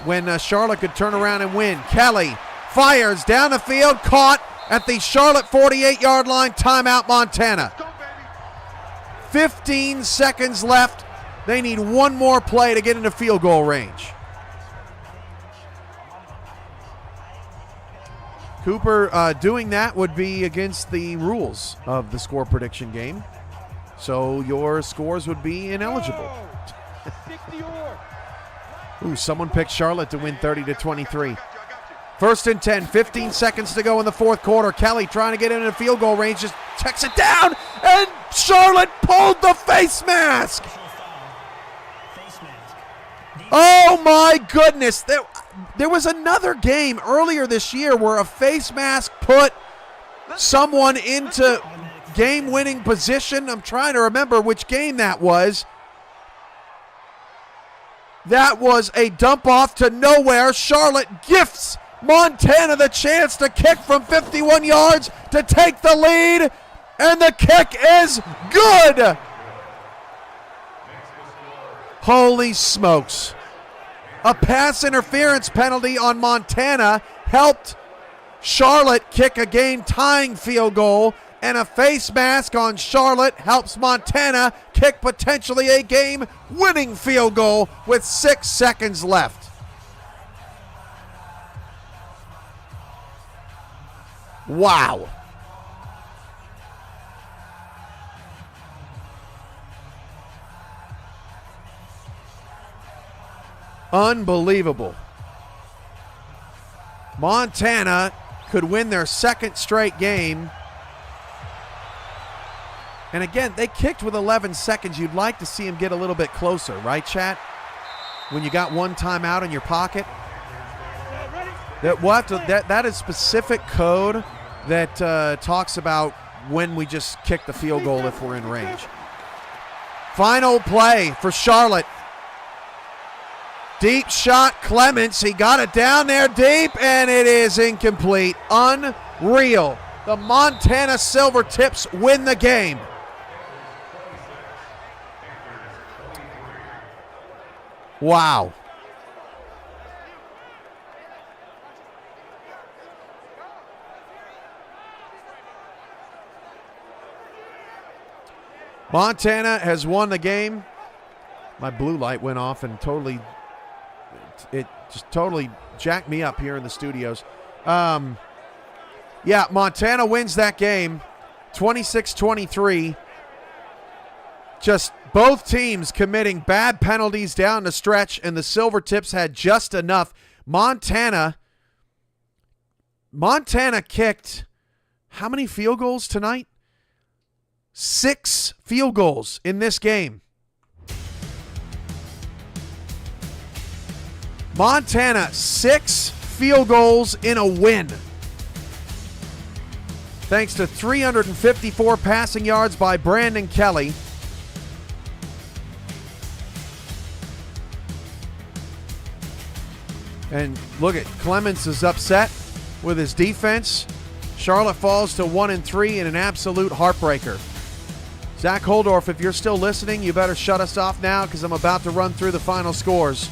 when Charlotte could turn around and win. Kelly fires down the field, caught at the Charlotte 48-yard line. Timeout, Montana. 15 seconds left. They need one more play to get into field goal range. Cooper, doing that would be against the rules of the score prediction game. So your scores would be ineligible. Ooh, someone picked Charlotte to win 30-23. 1st and 10, 15 seconds to go in the 4th quarter. Kelly trying to get into field goal range, just checks it down, and Charlotte pulled the face mask. Oh my goodness. There was another game earlier this year where a face mask put someone into game-winning position. I'm trying to remember which game that was. That was a dump off to nowhere. Charlotte gifts Montana the chance to kick from 51 yards to take the lead, and the kick is good. Holy smokes. A pass interference penalty on Montana helped Charlotte kick a game-tying field goal, and a face mask on Charlotte helps Montana kick potentially a game-winning field goal with 6 seconds left. Wow. Unbelievable. Montana could win their 2nd straight game. And again, they kicked with 11 seconds. You'd like to see them get a little bit closer, right, chat? When you got one timeout in your pocket. That is specific code that talks about when we just kick the field goal if we're in range. Final play for Charlotte. Deep shot, Clements. He got it down there deep, and it is incomplete. Unreal. The Montana Silvertips win the game. Wow. Montana has won the game My blue light went off and it just totally jacked me up here in the studios. Yeah, Montana wins that game 26-23. Just both teams committing bad penalties down the stretch, and the Silvertips had just enough. Montana kicked how many field goals tonight? 6 field goals in this game. Montana, 6 field goals in a win. Thanks to 354 passing yards by Brandon Kelly. And look at Clemens is upset with his defense. Charlotte falls to 1-3 in an absolute heartbreaker. Zach Holdorf, if you're still listening, you better shut us off now because I'm about to run through the final scores.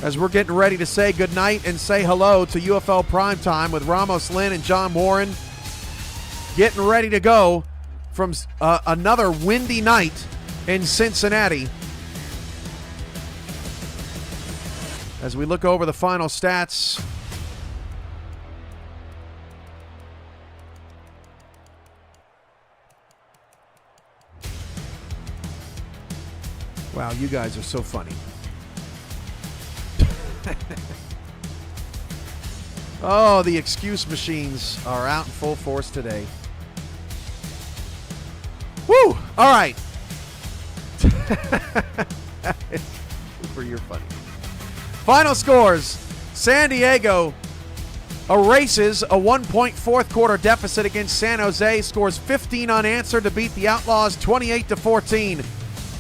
As we're getting ready to say goodnight and say hello to UFL Primetime with Ramos Lynn and John Warren. Getting ready to go from another windy night in Cincinnati. As we look over the final stats. Wow, you guys are so funny. Oh, the excuse machines are out in full force today. Woo! All right. For your funny. Final scores. San Diego erases a 1-point fourth quarter deficit against San Jose, scores 15 unanswered to beat the Outlaws 28-14.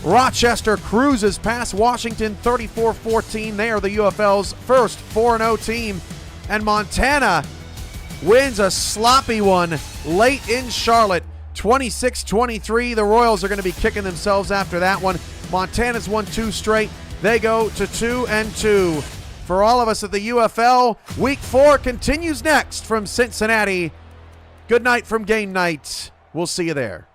Rochester cruises past Washington 34-14. They are the UFL's first 4-0 team. And Montana wins a sloppy one late in Charlotte, 26-23. The Royals are going to be kicking themselves after that one. Montana's won 2 straight. They go to 2-2. For all of us at the UFL, Week 4 continues next from Cincinnati. Good night from Gamenight. We'll see you there.